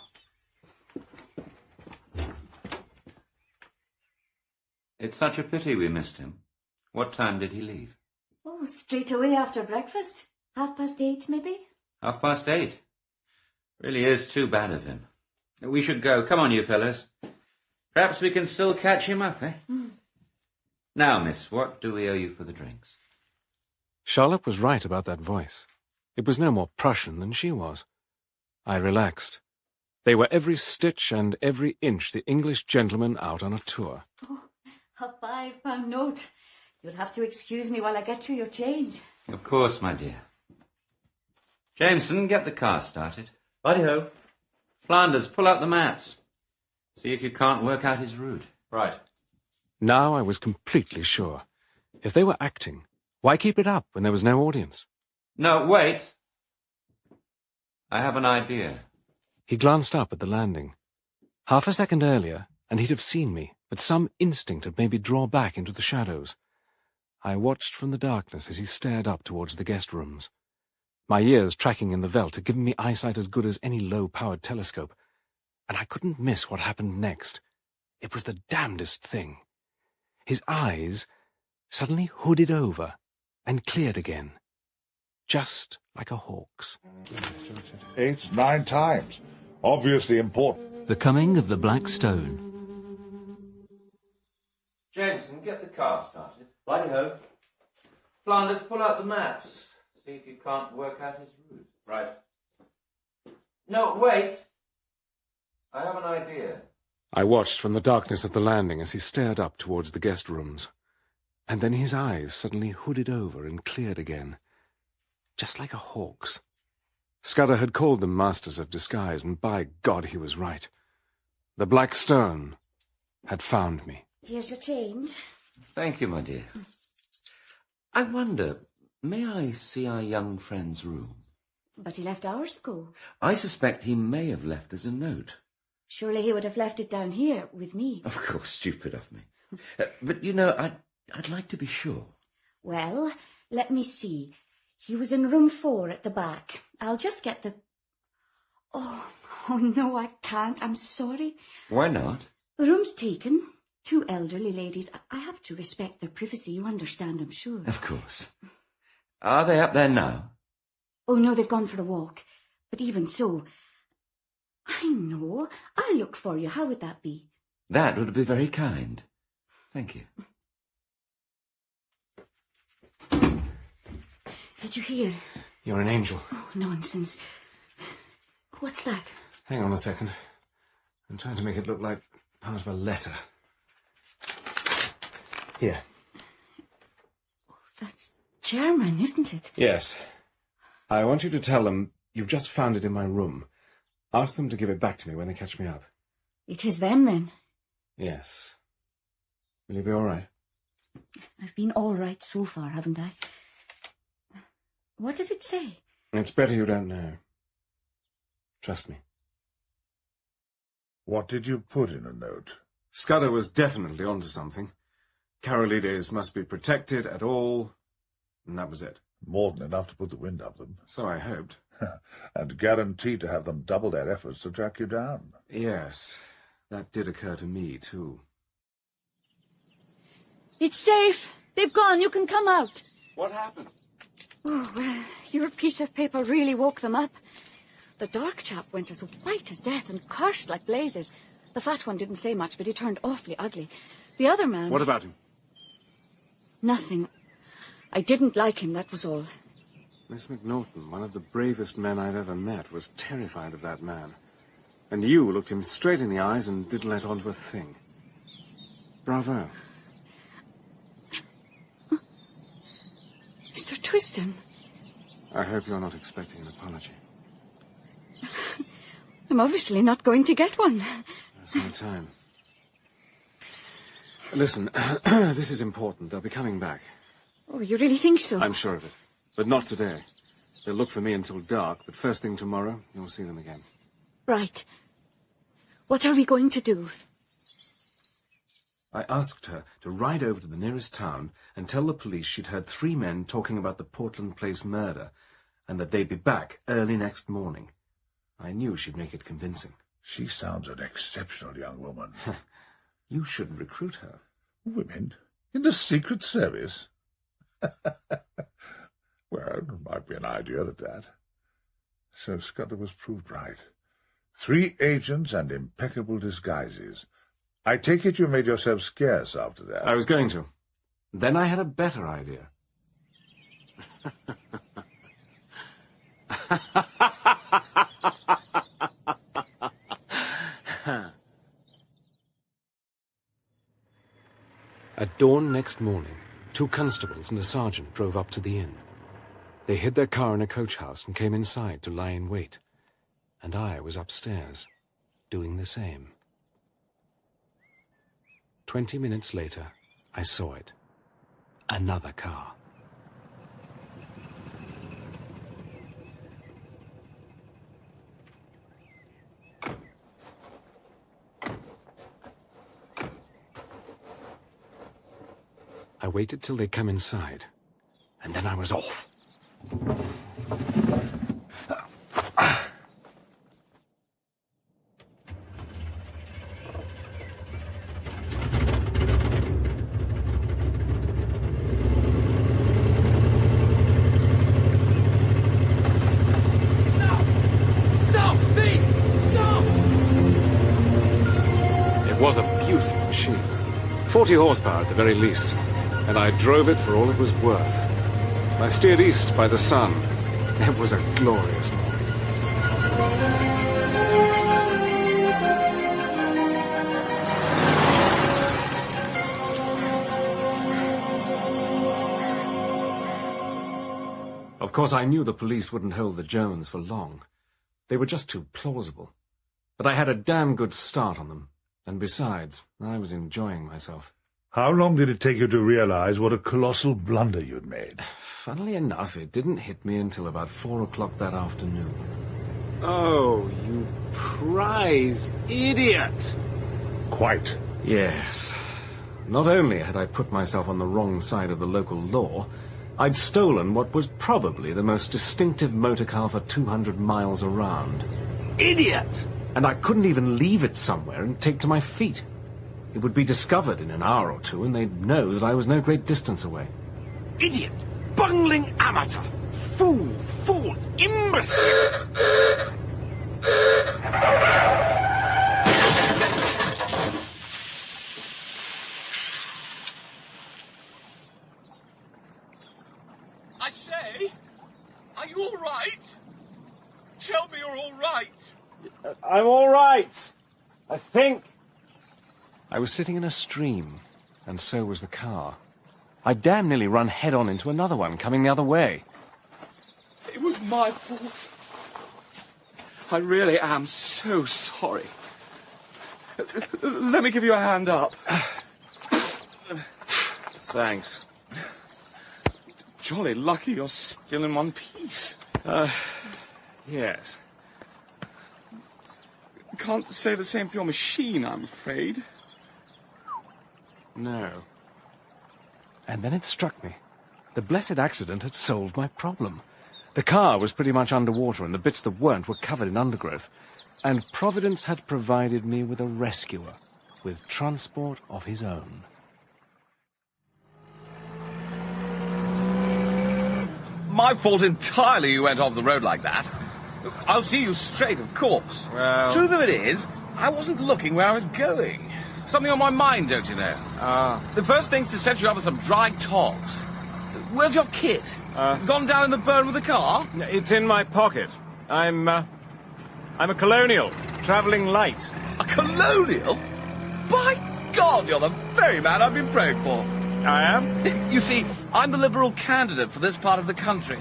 It's such a pity we missed him. What time did he leave? Oh, straight away after breakfast. 8:30, maybe? 8:30. Really is too bad of him. We should go. Come on, you fellows. Perhaps we can still catch him up, eh? Now, miss, what do we owe you for the drinks? Charlotte was right about that voice. It was no more Prussian than she was. I relaxed. They were every stitch and every inch the English gentleman out on a tour. Oh, a £5 note. You'll have to excuse me while I get you your change. Of course, my dear. Jameson, get the car started. Righty-ho. Flanders, pull out the maps. See if you can't work out his route. Right. Now I was completely sure. If they were acting, why keep it up when there was no audience? No, wait. I have an idea. He glanced up at the landing. Half a second earlier, and he'd have seen me, but some instinct had made me draw back into the shadows. I watched from the darkness as he stared up towards the guest rooms. My years tracking in the veldt had given me eyesight as good as any low-powered telescope, and I couldn't miss what happened next. It was the damnedest thing. His eyes suddenly hooded over and cleared again, just like a hawk's. 8, 9 times. Obviously important. The Coming of the Black Stone. Jameson, get the car started. Righty-ho. Flanders, pull out the maps. See if you can't work out his route. Right. No, wait. I have an idea. I watched from the darkness of the landing as he stared up towards the guest rooms, and then his eyes suddenly hooded over and cleared again, just like a hawk's. Scudder had called them masters of disguise, and by God he was right. The Black Stone had found me. Here's your change. Thank you, my dear. I wonder, may I see our young friend's room? But he left hours ago. I suspect he may have left us a note. Surely he would have left it down here with me. Of course, stupid of me. But, you know, I'd like to be sure. Well, let me see. He was in room 4 at the back. I'll just get the... Oh, no, I can't. I'm sorry. Why not? The room's taken. 2 elderly ladies. I have to respect their privacy. You understand, I'm sure. Of course. Are they up there now? Oh, no, they've gone for a walk. But even so... I know. I'll look for you. How would that be? That would be very kind. Thank you. Did you hear? You're an angel. Oh, nonsense. What's that? Hang on a second. I'm trying to make it look like part of a letter. Here. Oh, that's German, isn't it? Yes. I want you to tell them you've just found it in my room. Ask them to give it back to me when they catch me up. It is them, then? Yes. Will you be all right? I've been all right so far, haven't I? What does it say? It's better you don't know. Trust me. What did you put in a note? Scudder was definitely onto something. Carolides must be protected at all, and that was it. More than enough to put the wind up them. So I hoped. And guaranteed to have them double their efforts to track you down. Yes, that did occur to me, too. It's safe. They've gone. You can come out. What happened? Oh, well, your piece of paper really woke them up. The dark chap went as white as death and cursed like blazes. The fat one didn't say much, but he turned awfully ugly. The other man... What about him? Nothing. I didn't like him, that was all. Miss McNaughton, one of the bravest men I've ever met, was terrified of that man. And you looked him straight in the eyes and didn't let on to a thing. Bravo. Mr. Twiston. I hope you're not expecting an apology. I'm obviously not going to get one. That's no time. Listen, this is important. They'll be coming back. Oh, you really think so? I'm sure of it. But not today. They'll look for me until dark, but first thing tomorrow, you'll see them again. Right. What are we going to do? I asked her to ride over to the nearest town and tell the police she'd heard 3 men talking about the Portland Place murder, and that they'd be back early next morning. I knew she'd make it convincing. She sounds an exceptional young woman. You should recruit her. Women? In the Secret Service? Well, it might be an idea at that. So Scudder was proved right. 3 agents and impeccable disguises. I take it you made yourself scarce after that. I was going to. Then I had a better idea. At dawn next morning, 2 constables and a sergeant drove up to the inn. They hid their car in a coach house and came inside to lie in wait. And I was upstairs, doing the same. 20 minutes later, I saw it. Another car. I waited till they come inside, and then I was off. It was a beautiful machine. 40 horsepower at the very least. And I drove it for all it was worth. I steered east by the sun. It was a glorious morning. Of course, I knew the police wouldn't hold the Germans for long. They were just too plausible. But I had a damn good start on them. And besides, I was enjoying myself. How long did it take you to realize what a colossal blunder you'd made? Funnily enough, it didn't hit me until about 4 o'clock that afternoon. Oh, you prize idiot! Quite. Yes. Not only had I put myself on the wrong side of the local law, I'd stolen what was probably the most distinctive motor car for 200 miles around. Idiot! And I couldn't even leave it somewhere and take to my feet. It would be discovered in an hour or 2, and they'd know that I was no great distance away. Idiot! Bungling amateur! Fool! Imbecile! right? I'm all right. I think. I was sitting in a stream, and so was the car. I'd damn nearly run head-on into another one coming the other way. It was my fault. I really am so sorry. Let me give you a hand up. Thanks. Jolly lucky you're still in one piece. Yes. Can't say the same for your machine, I'm afraid. No. And then it struck me. The blessed accident had solved my problem. The car was pretty much underwater, and the bits that weren't were covered in undergrowth. And Providence had provided me with a rescuer, with transport of his own. My fault entirely you went off the road like that. I'll see you straight, of course. Well... Truth of it is, I wasn't looking where I was going. Something on my mind, don't you know? The first thing's to set you up with some dry togs. Where's your kit? Gone down in the burn with the car? It's in my pocket. I'm a colonial, travelling light. A colonial? By God, you're the very man I've been praying for. I am? You see, I'm the Liberal candidate for this part of the country.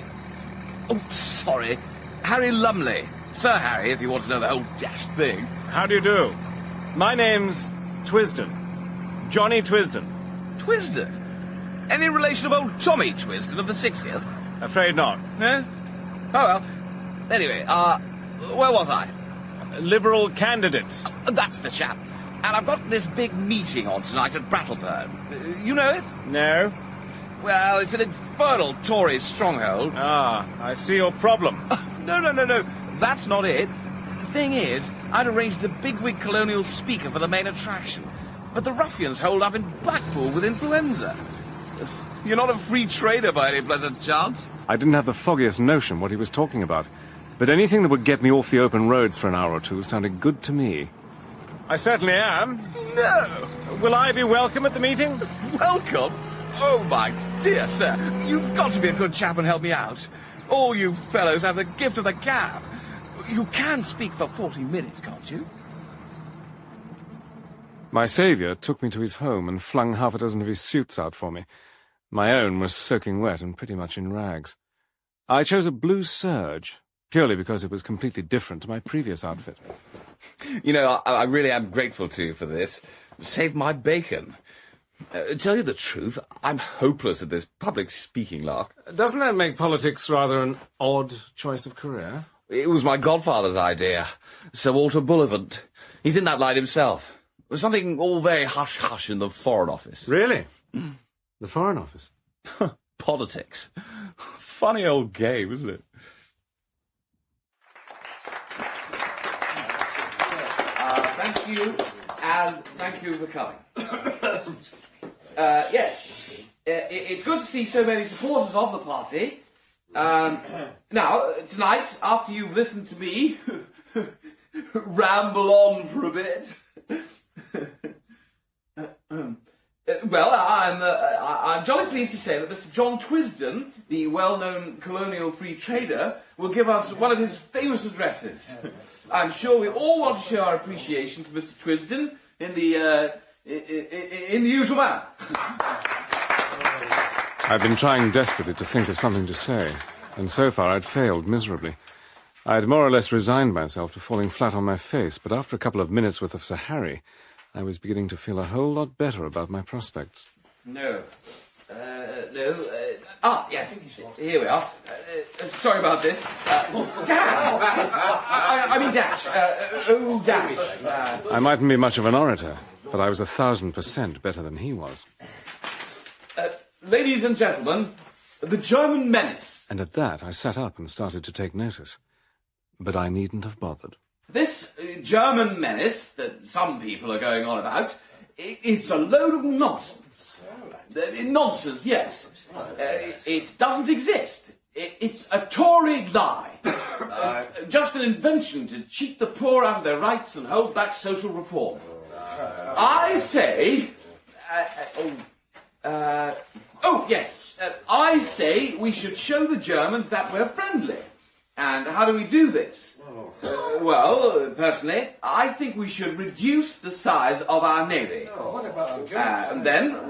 Oh, sorry. Harry Lumley. Sir Harry, if you want to know the whole dashed thing. How do you do? My name's Twisden. Johnny Twisden. Twisden? Any relation of old Tommy Twisden of the 60th? Afraid not. No? Oh, well. Anyway, where was I? Liberal candidate. That's the chap. And I've got this big meeting on tonight at Brattleburn. You know it? No. Well, it's an infernal Tory stronghold. Ah, I see your problem. No. That's not it. The thing is, I'd arranged a bigwig colonial speaker for the main attraction. But the ruffians hold up in Blackpool with influenza. You're not a free trader by any pleasant chance? I didn't have the foggiest notion what he was talking about. But anything that would get me off the open roads for an hour or two sounded good to me. I certainly am. No! Will I be welcome at the meeting? Welcome? Oh, my dear sir, you've got to be a good chap and help me out. All you fellows have the gift of the gab. You can speak for 40 minutes, can't you? My saviour took me to his home and flung half a dozen of his suits out for me. My own was soaking wet and pretty much in rags. I chose a blue serge, purely because it was completely different to my previous outfit. You know, I really am grateful to you for this. Saved my bacon. Tell you the truth, I'm hopeless at this public speaking lark. Doesn't that make politics rather an odd choice of career? It was my godfather's idea, Sir Walter Bullivant. He's in that line himself. It was something all very hush-hush in the Foreign Office. Really? The Foreign Office? Politics. Funny old game, isn't it? Thank you, and thank you for coming. Yes, it's good to see so many supporters of the party. Now, tonight, after you've listened to me ramble on for a bit, well, I'm jolly pleased to say that Mr. John Twisden, the well-known colonial free trader, will give us one of his famous addresses. I'm sure we all want to show our appreciation for Mr. Twisden in the usual manner. I've been trying desperately to think of something to say, and so far I'd failed miserably. I'd more or less resigned myself to falling flat on my face, but after a couple of minutes with Sir Harry, I was beginning to feel a whole lot better about my prospects. No. Yes. Here we are. Sorry about this. Damn! I mean Dash. Dash. I mightn't be much of an orator, but I was 1,000% better than he was. Ladies and gentlemen, the German menace. And at that, I sat up and started to take notice. But I needn't have bothered. This German menace that some people are going on about, it's a load of nonsense. Nonsense, yes. It doesn't exist. It's a Tory lie. Just an invention to cheat the poor out of their rights and hold back social reform. I say... I say we should show the Germans that we're friendly. And how do we do this? Well, personally, I think we should reduce the size of our navy. And then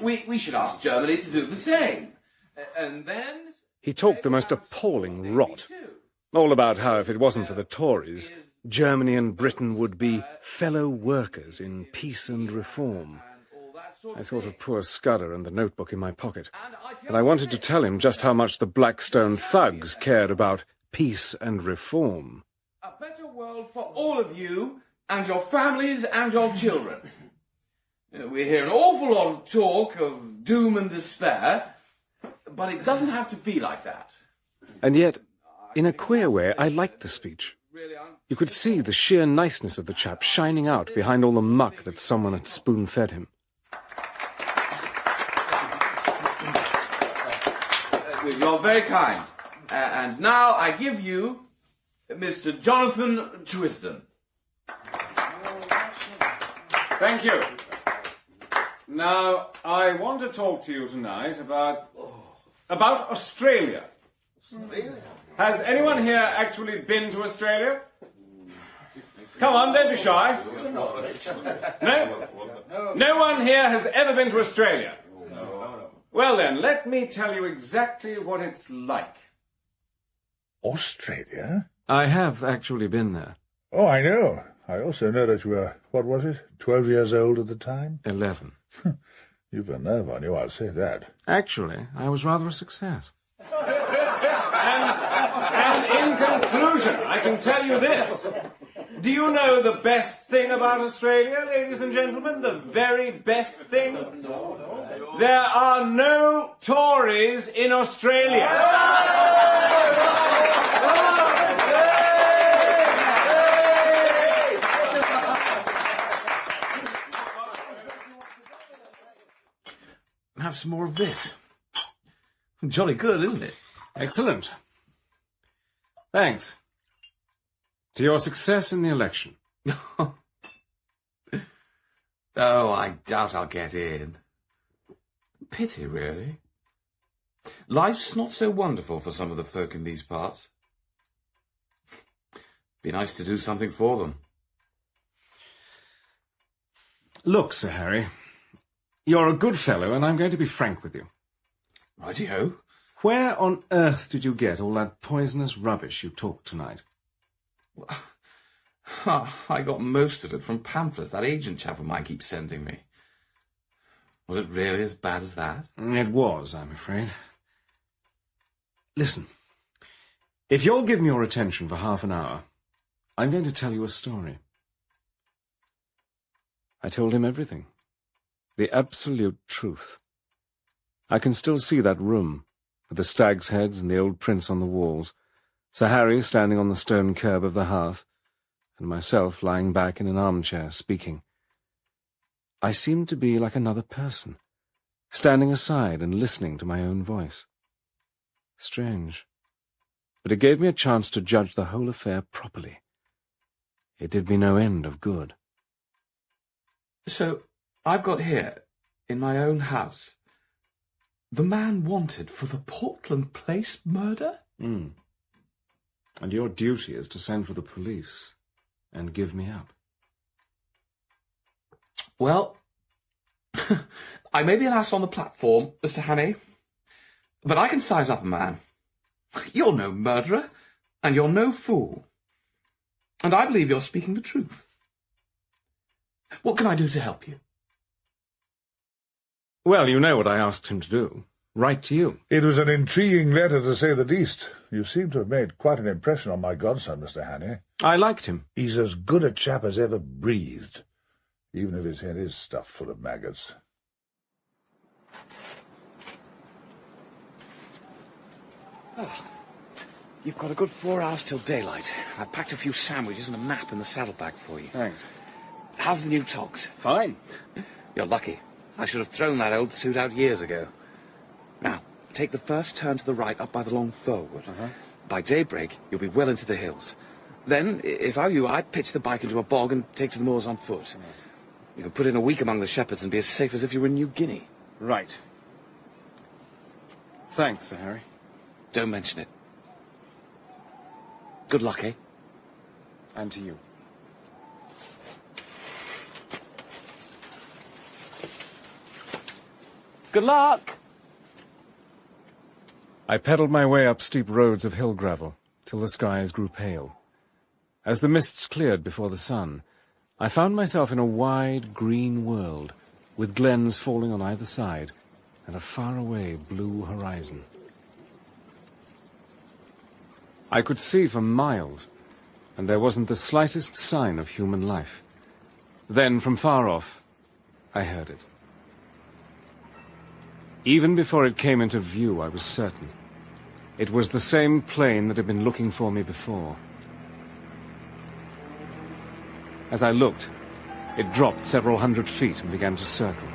we should ask Germany to do the same. And then... He talked the most appalling rot. All about how if it wasn't for the Tories, Germany and Britain would be fellow workers in peace and reform. I thought of poor Scudder and the notebook in my pocket, and I wanted to tell him just how much the Blackstone thugs cared about peace and reform. A better world for all of you and your families and your children. We hear an awful lot of talk of doom and despair, but it doesn't have to be like that. And yet, in a queer way, I liked the speech. You could see the sheer niceness of the chap shining out behind all the muck that someone had spoon-fed him. You're very kind. And now I give you Mr. Jonathan Twisden. Thank you. Now, I want to talk to you tonight about Australia. Has anyone here actually been to Australia? Come on, don't be shy. No? No one here has ever been to Australia? Well then, let me tell you exactly what it's like. Australia? I have actually been there. Oh, I know. I also know that you were, 12 years old at the time? 11. You've a nerve on you, I'll say that. Actually, I was rather a success. And in conclusion, I can tell you this. Do you know the best thing about Australia, ladies and gentlemen? The very best thing? There are no Tories in Australia. Have some more of this. Jolly good, isn't it? Excellent. Thanks. To your success in the election. Oh, I doubt I'll get in. Pity, really. Life's not so wonderful for some of the folk in these parts. Be nice to do something for them. Look, Sir Harry, you're a good fellow, and I'm going to be frank with you. Righty-ho. Where on earth did you get all that poisonous rubbish you talked tonight? I got most of it from pamphlets that agent chap of mine keeps sending me. Was it really as bad as that? It was, I'm afraid. Listen, if you'll give me your attention for half an hour, I'm going to tell you a story. I told him everything. The absolute truth. I can still see that room, with the stags' heads and the old prints on the walls, Sir Harry standing on the stone curb of the hearth, and myself lying back in an armchair, speaking. I seemed to be like another person, standing aside and listening to my own voice. Strange. But it gave me a chance to judge the whole affair properly. It did me no end of good. So, I've got here, in my own house, the man wanted for the Portland Place murder? And your duty is to send for the police and give me up. Well, I may be an ass on the platform, Mr. Hannay, but I can size up a man. You're no murderer, and you're no fool. And I believe you're speaking the truth. What can I do to help you? Well, you know what I asked him to do. Write to you. It was an intriguing letter, to say the least. You seem to have made quite an impression on my godson, Mr. Hannay. I liked him. He's as good a chap as ever breathed, even if his head is stuffed full of maggots. Oh, you've got a good 4 hours till daylight. I've packed a few sandwiches and a map in the saddlebag for you. Thanks. How's the new togs? Fine. You're lucky. I should have thrown that old suit out years ago. Now, take the first turn to the right up by the long firwood. By daybreak, you'll be well into the hills. Then, if I were you, I'd pitch the bike into a bog and take to the moors on foot. You can put in a week among the shepherds and be as safe as if you were in New Guinea. Right. Thanks, Sir Harry. Don't mention it. Good luck, eh? And to you. Good luck! I pedalled my way up steep roads of hill gravel till the skies grew pale. As the mists cleared before the sun, I found myself in a wide, green world, with glens falling on either side, and a faraway blue horizon. I could see for miles, and there wasn't the slightest sign of human life. Then, from far off, I heard it. Even before it came into view, I was certain. It was the same plane that had been looking for me before. As I looked, it dropped several hundred feet and began to circle.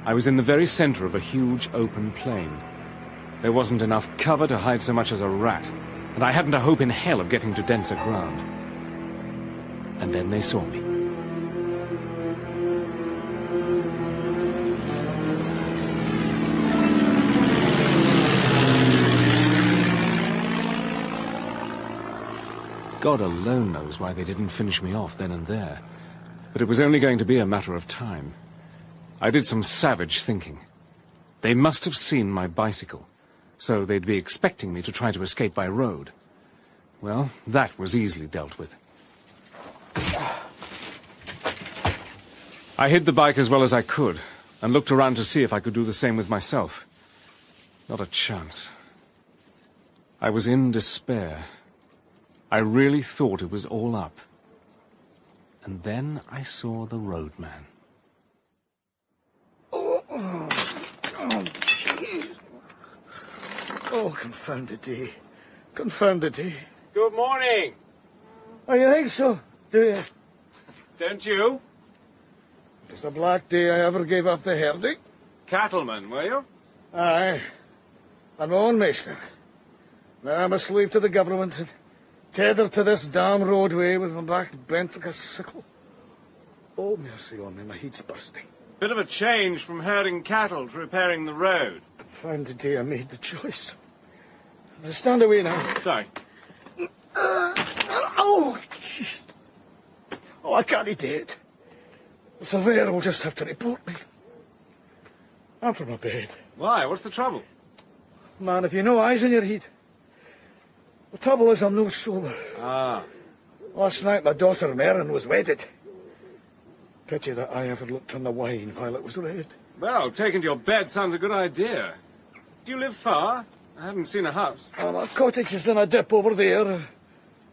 I was in the very center of a huge open plain. There wasn't enough cover to hide so much as a rat, and I hadn't a hope in hell of getting to denser ground. And then they saw me. God alone knows why they didn't finish me off then and there. But it was only going to be a matter of time. I did some savage thinking. They must have seen my bicycle, so they'd be expecting me to try to escape by road. Well, that was easily dealt with. I hid the bike as well as I could, and looked around to see if I could do the same with myself. Not a chance. I was in despair. I really thought it was all up. And then I saw the roadman. Jeez. Oh, confound the day. Confound the day. Good morning. Oh, you think so? Do you? Don't you? It was a black day I ever gave up the herding. Cattleman, were you? Aye. I'm own maester. Now I'm a slave to the government and tethered to this damn roadway with my back bent like a sickle. Oh, mercy on me, my heat's bursting. Bit of a change from herding cattle to repairing the road. Confound the day I made the choice. Now stand away now. Sorry. Oh, I can't do it. The surveyor will just have to report me. I'm from my bed. Why? What's the trouble? Man, if you know eyes in your head. The trouble is I'm no sober. Ah. Last night my daughter Merrin was wedded. Pity that I ever looked on the wine while it was red. Well, taking to your bed sounds a good idea. Do you live far? I haven't seen a house. My cottage is in a dip over there.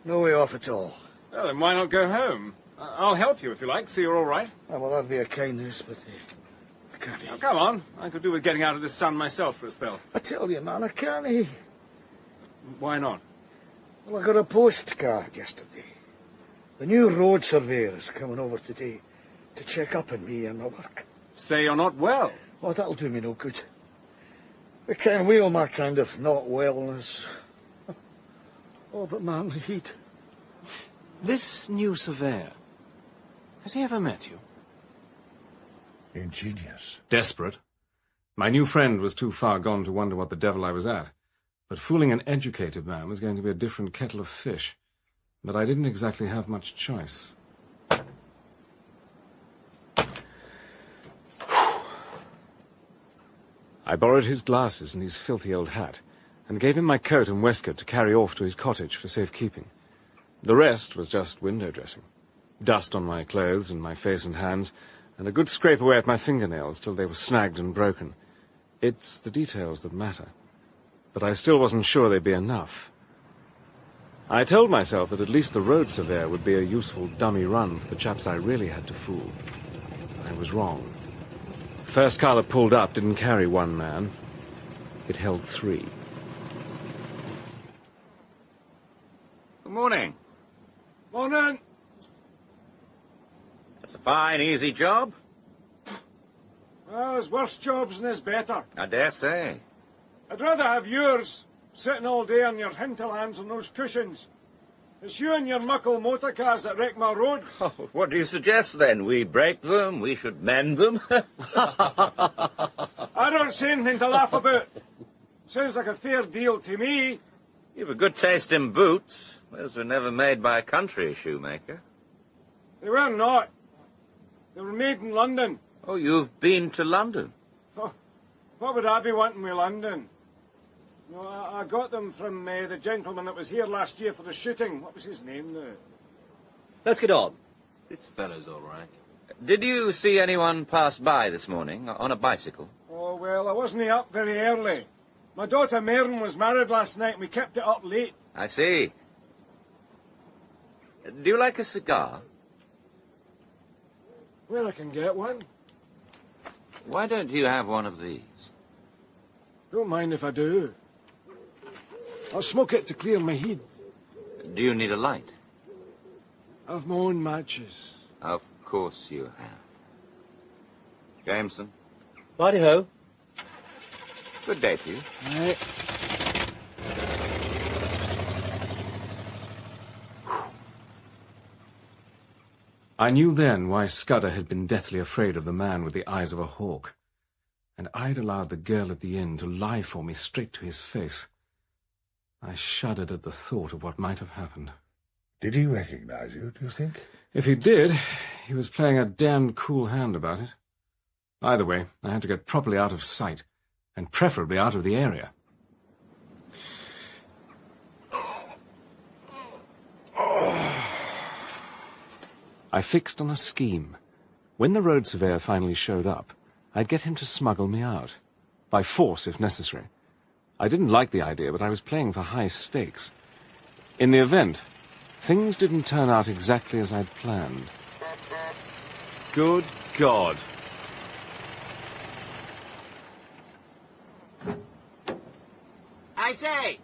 No way off at all. Well, then why not go home? I'll help you if you like, see you're all right. Oh, well, that'd be a kindness, but I can't. Now, come on. I could do with getting out of this sun myself for a spell. I tell you, man, I can't. Why not? Well, I got a postcard yesterday. The new road surveyor is coming over today to check up on me and my work. Say you're not well. Oh, that'll do me no good. I can't wheel my kind of not wellness. Oh, but man, the heat. This new surveyor, has he ever met you? Ingenious. Desperate. My new friend was too far gone to wonder what the devil I was at. But fooling an educated man was going to be a different kettle of fish. But I didn't exactly have much choice. I borrowed his glasses and his filthy old hat, and gave him my coat and waistcoat to carry off to his cottage for safekeeping. The rest was just window dressing. Dust on my clothes and my face and hands, and a good scrape away at my fingernails till they were snagged and broken. It's the details that matter. But I still wasn't sure they'd be enough. I told myself that at least the road surveyor would be a useful dummy run for the chaps I really had to fool. I was wrong. First car that pulled up didn't carry one man. It held three. Good morning. Morning. That's a fine, easy job. Well, there's worse jobs and there's better. I dare say. I'd rather have yours, sitting all day on your hinterlands on those cushions. It's you and your muckle motor cars that wreck my roads. Oh, what do you suggest, then? We break them, we should mend them? I don't say anything to laugh about. Sounds like a fair deal to me. You've a good taste in boots. Those were never made by a country shoemaker. They were not. They were made in London. Oh, you've been to London? Oh, what would I be wanting with London? No, I got them from the gentleman that was here last year for the shooting. What was his name now? Let's get on. This fellow's all right. Did you see anyone pass by this morning on a bicycle? Oh, well, I wasn't up very early. My daughter Maren was married last night and we kept it up late. I see. Do you like a cigar? Well, I can get one. Why don't you have one of these? Don't mind if I do. I'll smoke it to clear my head. Do you need a light? I've my own matches. Of course you have. Jameson? Righty-ho. Good day to you. Right. I knew then why Scudder had been deathly afraid of the man with the eyes of a hawk. And I'd allowed the girl at the inn to lie for me straight to his face. I shuddered at the thought of what might have happened. Did he recognize you, do you think? If he did, he was playing a damned cool hand about it. Either way, I had to get properly out of sight, and preferably out of the area. I fixed on a scheme. When the road surveyor finally showed up, I'd get him to smuggle me out. By force, if necessary. I didn't like the idea, but I was playing for high stakes. In the event, things didn't turn out exactly as I'd planned. Good God. I say,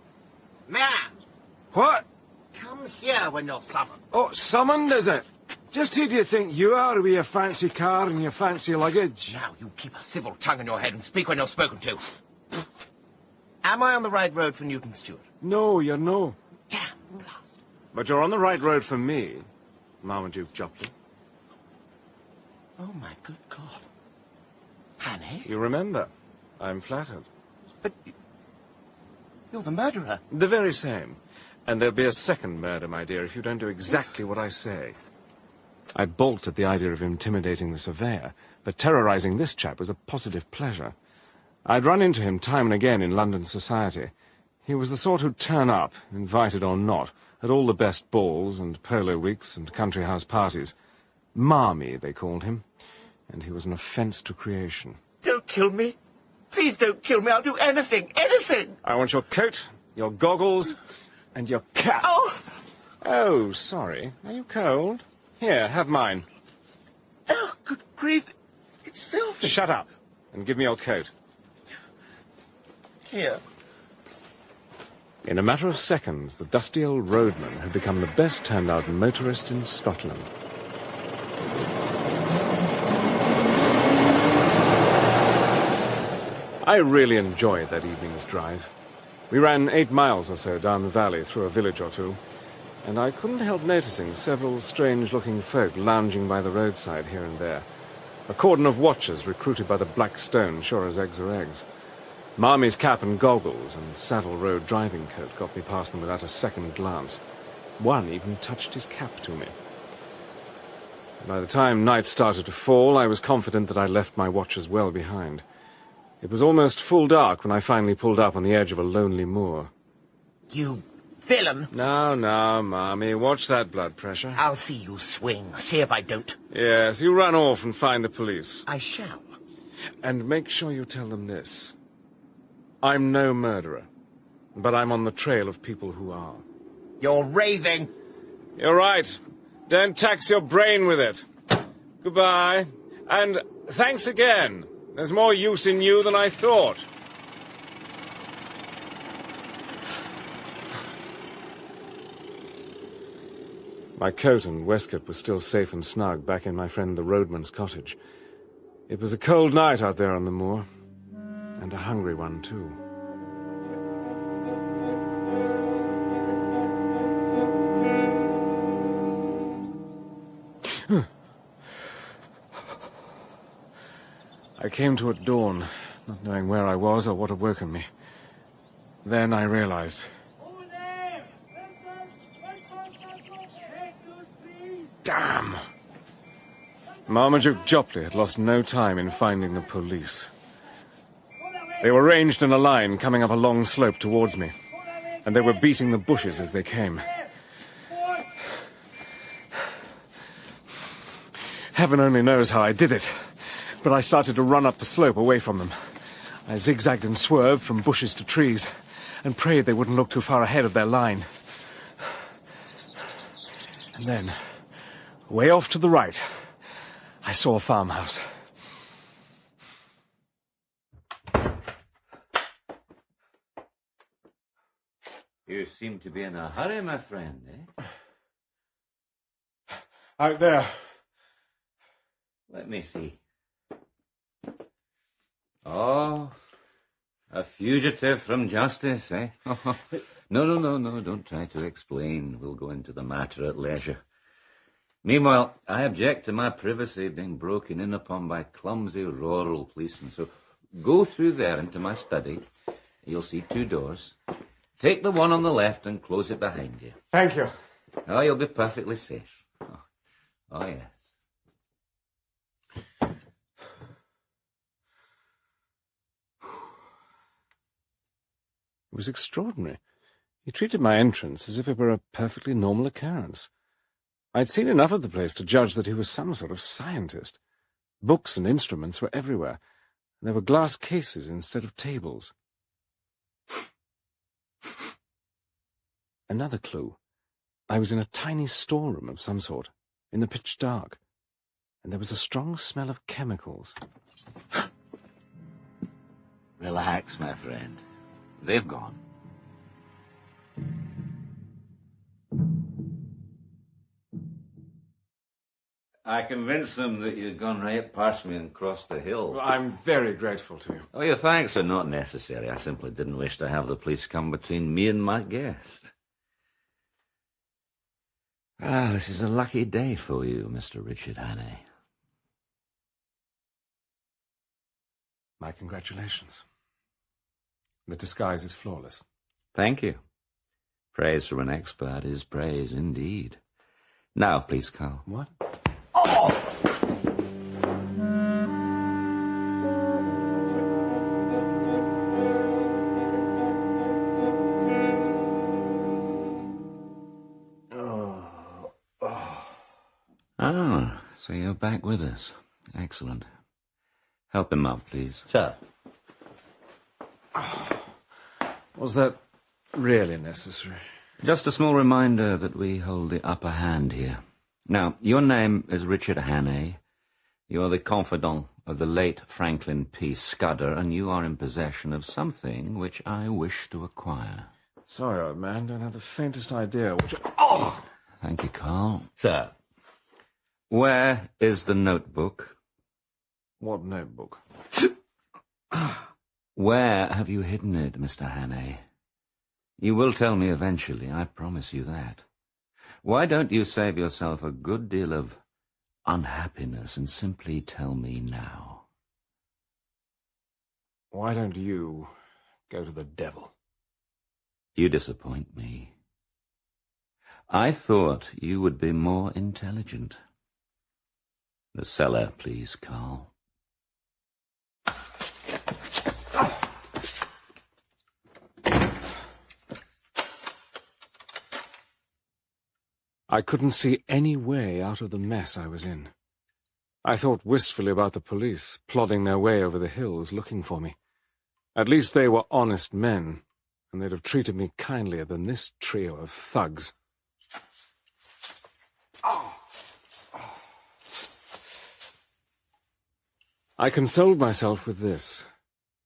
man. What? Come here when you're summoned. Oh, summoned, is it? Just who do you think you are with your fancy car and your fancy luggage? Now you keep a civil tongue in your head and speak when you're spoken to. Am I on the right road for Newton Stewart? No, you're no. Yeah. But you're on the right road for me, Marmaduke Joplin. Oh, my good God. Hannay? You remember. I'm flattered. But you're the murderer. The very same. And there'll be a second murder, my dear, if you don't do exactly what I say. I balked at the idea of intimidating the surveyor, but terrorizing this chap was a positive pleasure. I'd run into him time and again in London society. He was the sort who'd turn up, invited or not, at all the best balls and polo weeks and country house parties. Marmy, they called him, and he was an offence to creation. Don't kill me. Please don't kill me. I'll do anything, anything. I want your coat, your goggles, and your cap. Oh! Oh, sorry. Are you cold? Here, have mine. Oh, good grief. It's filthy. Shut up, and give me your coat. Here. In a matter of seconds, the dusty old roadman had become the best turned-out motorist in Scotland. I really enjoyed that evening's drive. We ran 8 miles or so down the valley through a village or two, and I couldn't help noticing several strange-looking folk lounging by the roadside here and there. A cordon of watchers recruited by the Black Stone, sure as eggs are eggs. Marmy's cap and goggles and Savile Row driving coat got me past them without a second glance. One even touched his cap to me. By the time night started to fall, I was confident that I'd left my watchers well behind. It was almost full dark when I finally pulled up on the edge of a lonely moor. You villain. Now, Marmy, watch that blood pressure. I'll see you swing. See if I don't. Yes, you run off and find the police. I shall. And make sure you tell them this. I'm no murderer, but I'm on the trail of people who are. You're raving. You're right. Don't tax your brain with it. Goodbye. And thanks again. There's more use in you than I thought. My coat and waistcoat were still safe and snug back in my friend the roadman's cottage. It was a cold night out there on the moor, and a hungry one, too. I came to at dawn, not knowing where I was or what had woken me. Then I realized. Damn! Marmaduke Jopley had lost no time in finding the police. They were ranged in a line coming up a long slope towards me, and they were beating the bushes as they came. Heaven only knows how I did it, but I started to run up the slope away from them. I zigzagged and swerved from bushes to trees, and prayed they wouldn't look too far ahead of their line. And then, way off to the right, I saw a farmhouse. You seem to be in a hurry, my friend, eh? Out there. Let me see. Oh, a fugitive from justice, eh? No, don't try to explain. We'll go into the matter at leisure. Meanwhile, I object to my privacy being broken in upon by clumsy rural policemen. So go through there into my study. You'll see 2 doors. Take the one on the left and close it behind you. Thank you. Oh, you'll be perfectly safe. Oh yes. It was extraordinary. He treated my entrance as if it were a perfectly normal occurrence. I'd seen enough of the place to judge that he was some sort of scientist. Books and instruments were everywhere, and there were glass cases instead of tables. Another clue. I was in a tiny storeroom of some sort, in the pitch dark, and there was a strong smell of chemicals. Relax, my friend. They've gone. I convinced them that you'd gone right past me and crossed the hill. Well, I'm very grateful to you. Oh, your thanks are not necessary. I simply didn't wish to have the police come between me and my guest. Ah, this is a lucky day for you, Mr. Richard Hannay. My congratulations. The disguise is flawless. Thank you. Praise from an expert is praise indeed. Now, please, Carl. What? Ah, so you're back with us. Excellent. Help him up, please. Sir. Was that really necessary? Just a small reminder that we hold the upper hand here. Now, your name is Richard Hannay. You're the confidant of the late Franklin P. Scudder, and you are in possession of something which I wish to acquire. Sorry, old man, don't have the faintest idea which... Thank you, Carl. Sir. Where is the notebook? What notebook? Where have you hidden it, Mr. Hannay? You will tell me eventually, I promise you that. Why don't you save yourself a good deal of unhappiness and simply tell me now? Why don't you go to the devil? You disappoint me. I thought you would be more intelligent. The cellar, please, Carl. I couldn't see any way out of the mess I was in. I thought wistfully about the police, plodding their way over the hills, looking for me. At least they were honest men, and they'd have treated me kindlier than this trio of thugs. I consoled myself with this.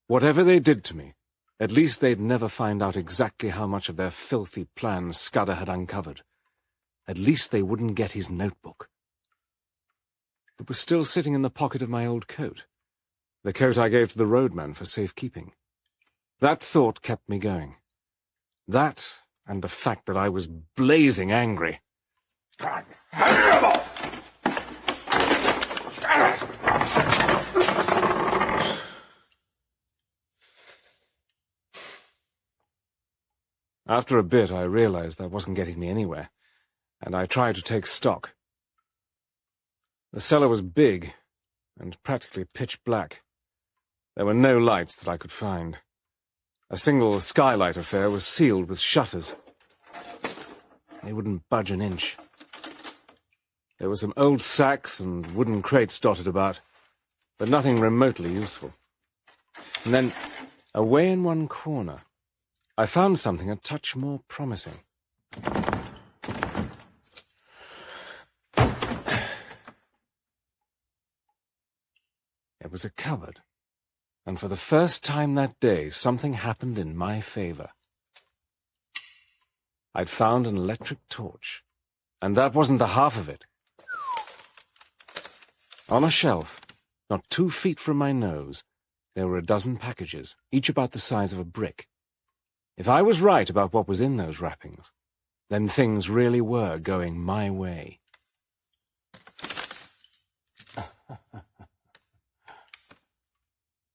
Whatever they did to me, at least they'd never find out exactly how much of their filthy plans Scudder had uncovered. At least they wouldn't get his notebook. It was still sitting in the pocket of my old coat, the coat I gave to the roadman for safekeeping. That thought kept me going. That, and the fact that I was blazing angry. After a bit, I realized that wasn't getting me anywhere, and I tried to take stock. The cellar was big and practically pitch black. There were no lights that I could find. A single skylight affair was sealed with shutters. They wouldn't budge an inch. There were some old sacks and wooden crates dotted about, but nothing remotely useful. And then, away in one corner, I found something a touch more promising. It was a cupboard, and for the first time that day, something happened in my favor. I'd found an electric torch, and that wasn't the half of it. On a shelf, not 2 feet from my nose, there were a dozen packages, each about the size of a brick. If I was right about what was in those wrappings, then things really were going my way.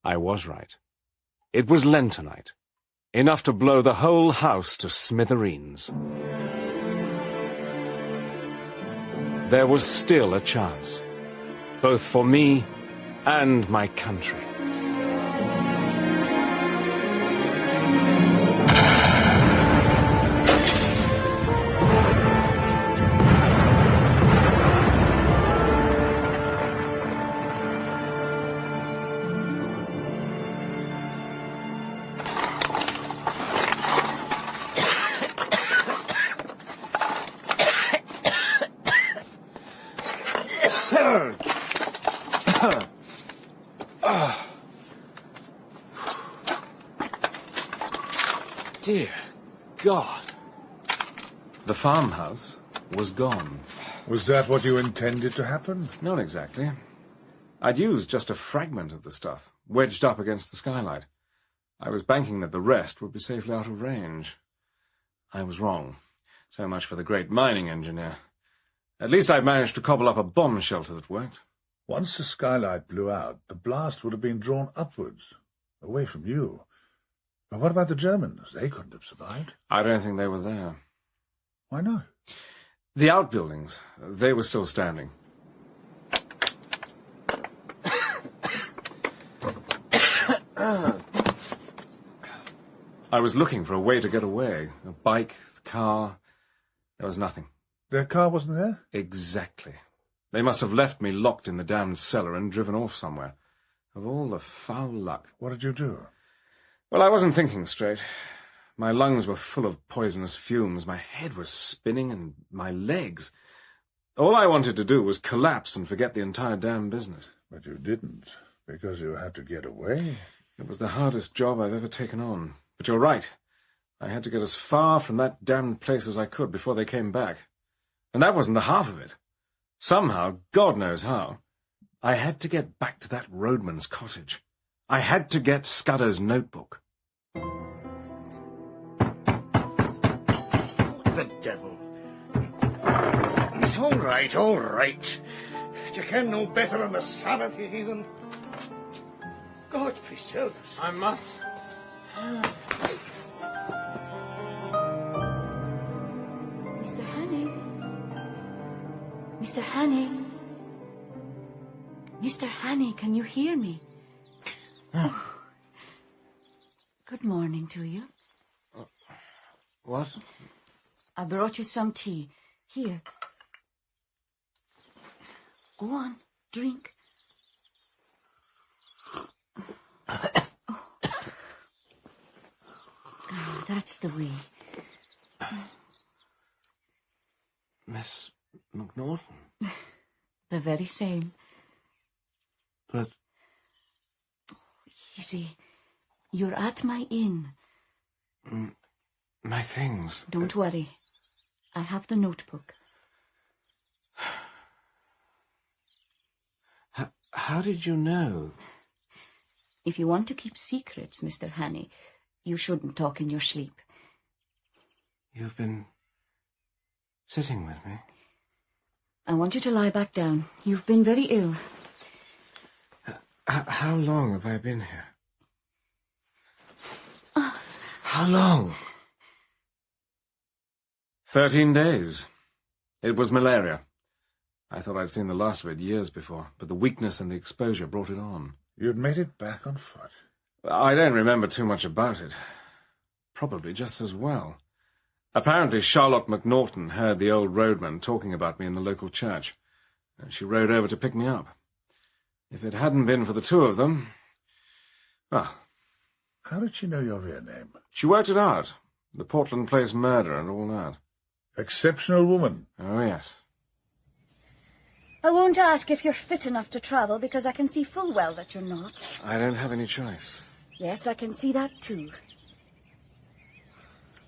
I was right. It was lentonite, enough to blow the whole house to smithereens. There was still a chance, both for me and my country. Dear God. The farmhouse was gone. Was that what you intended to happen? Not exactly. I'd used just a fragment of the stuff, wedged up against the skylight. I was banking that the rest would be safely out of range. I was wrong. So much for the great mining engineer. At least I'd managed to cobble up a bomb shelter that worked. Once the skylight blew out, the blast would have been drawn upwards, away from you. But what about the Germans? They couldn't have survived. I don't think they were there. Why not? The outbuildings, they were still standing. I was looking for a way to get away. A bike, the car. There was nothing. Their car wasn't there? Exactly. They must have left me locked in the damned cellar and driven off somewhere. Of all the foul luck. What did you do? Well, I wasn't thinking straight. My lungs were full of poisonous fumes, my head was spinning, and my legs. All I wanted to do was collapse and forget the entire damn business. But you didn't, because you had to get away. It was the hardest job I've ever taken on. But you're right. I had to get as far from that damned place as I could before they came back. And that wasn't the half of it. Somehow, God knows how, I had to get back to that roadman's cottage. I had to get Scudder's notebook. The devil. It's all right, all right. You can know better than the Sabbath, you heathen. God preserve us. I must. Mr. Hannay. Mr. Hannay. Mr. Hannay, can you hear me? Oh. Good morning to you. What? I brought you some tea. Here. Go on, drink. Oh, that's the way. Miss McNaughton? The very same. But... Easy. You're at my inn. My things... Don't worry. I have the notebook. How did you know? If you want to keep secrets, Mr. Hannay, you shouldn't talk in your sleep. You've been sitting with me? I want you to lie back down. You've been very ill. How long have I been here? How long? 13 days. It was malaria. I thought I'd seen the last of it years before, but the weakness and the exposure brought it on. You'd made it back on foot. I don't remember too much about it. Probably just as well. Apparently Charlotte McNaughton heard the old roadman talking about me in the local church, and she rode over to pick me up. If it hadn't been for the two of them... Well... How did she know your real name? She worked it out. The Portland Place murder and all that. Exceptional woman. Oh, yes. I won't ask if you're fit enough to travel, because I can see full well that you're not. I don't have any choice. Yes, I can see that too.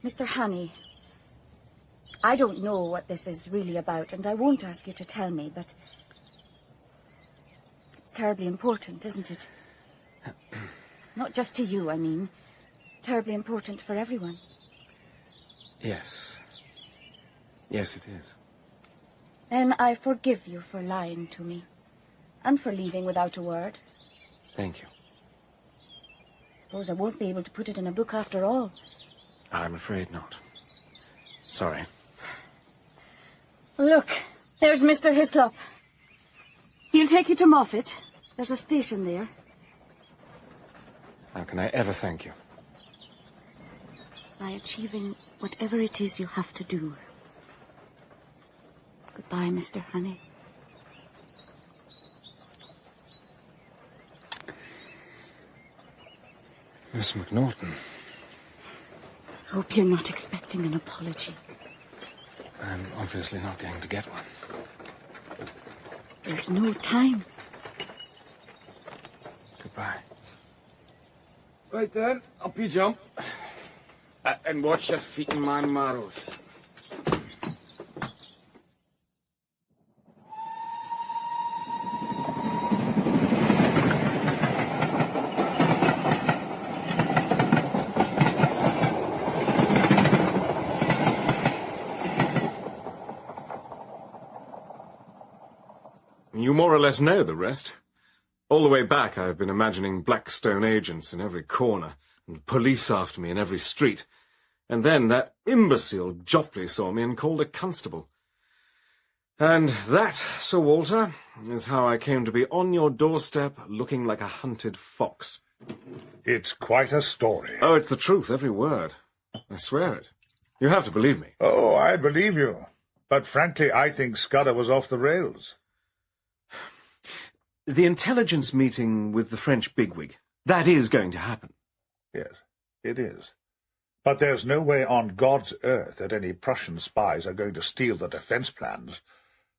Mr. Hannay, I don't know what this is really about, and I won't ask you to tell me, but it's terribly important, isn't it? Not just to you, I mean. Terribly important for everyone. Yes. Yes, it is. Then I forgive you for lying to me, and for leaving without a word. Thank you. Suppose I won't be able to put it in a book after all. I'm afraid not. Sorry. Look, there's Mr. Hislop. He'll take you to Moffat. There's a station there. How can I ever thank you? By achieving whatever it is you have to do. Goodbye, Mr. Hannay. Miss McNaughton. Hope you're not expecting an apology. I'm obviously not going to get one. There's no time. Goodbye. Right then, up you jump. And watch your feet in my marrows. You more or less know the rest. All the way back, I've been imagining Blackstone agents in every corner, and police after me in every street. And then that imbecile Jopley saw me and called a constable. And that, Sir Walter, is how I came to be on your doorstep looking like a hunted fox. It's quite a story. Oh, it's the truth, every word. I swear it. You have to believe me. Oh, I believe you. But frankly, I think Scudder was off the rails. The intelligence meeting with the French bigwig, that is going to happen. Yes, it is. But there's no way on God's earth that any Prussian spies are going to steal the defense plans.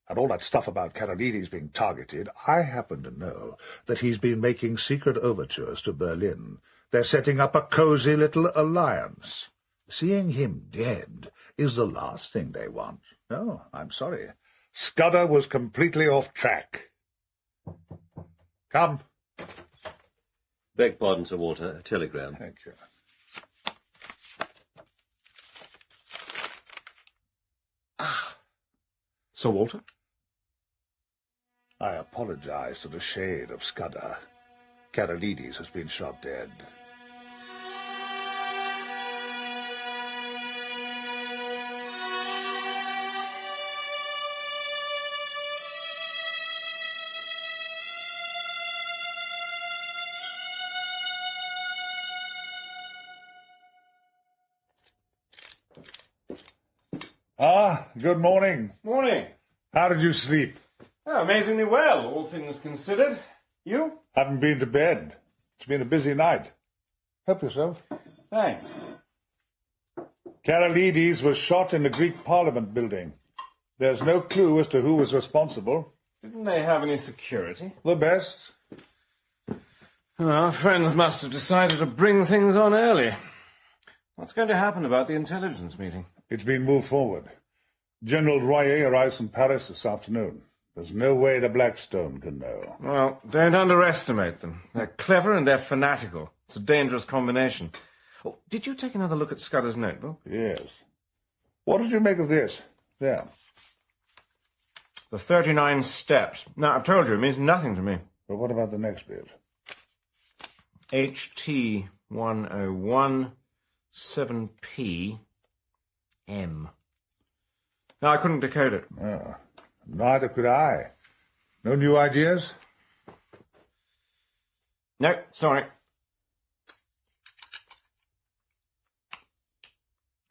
And all that stuff about Karolides being targeted, I happen to know that he's been making secret overtures to Berlin. They're setting up a cozy little alliance. Seeing him dead is the last thing they want. No, I'm sorry. Scudder was completely off track. Come. Beg pardon, Sir Walter. A telegram. Thank you. Sir Walter? I apologize to the shade of Scudder. Karolides has been shot dead. Ah, good morning. Morning. How did you sleep? Oh, amazingly well, all things considered. You? Haven't been to bed. It's been a busy night. Help yourself. Thanks. Karolides was shot in the Greek Parliament building. There's no clue as to who was responsible. Didn't they have any security? The best. Our friends must have decided to bring things on early. What's going to happen about the intelligence meeting? It's been moved forward. General Royer arrives in Paris this afternoon. There's no way the Blackstone can know. Well, don't underestimate them. They're clever and they're fanatical. It's a dangerous combination. Oh, did you take another look at Scudder's notebook? Yes. What did you make of this? There. The 39 steps. Now, I've told you, it means nothing to me. But what about the next bit? HT 101 7P M. No, I couldn't decode it. Oh. Neither could I. No new ideas? No, sorry.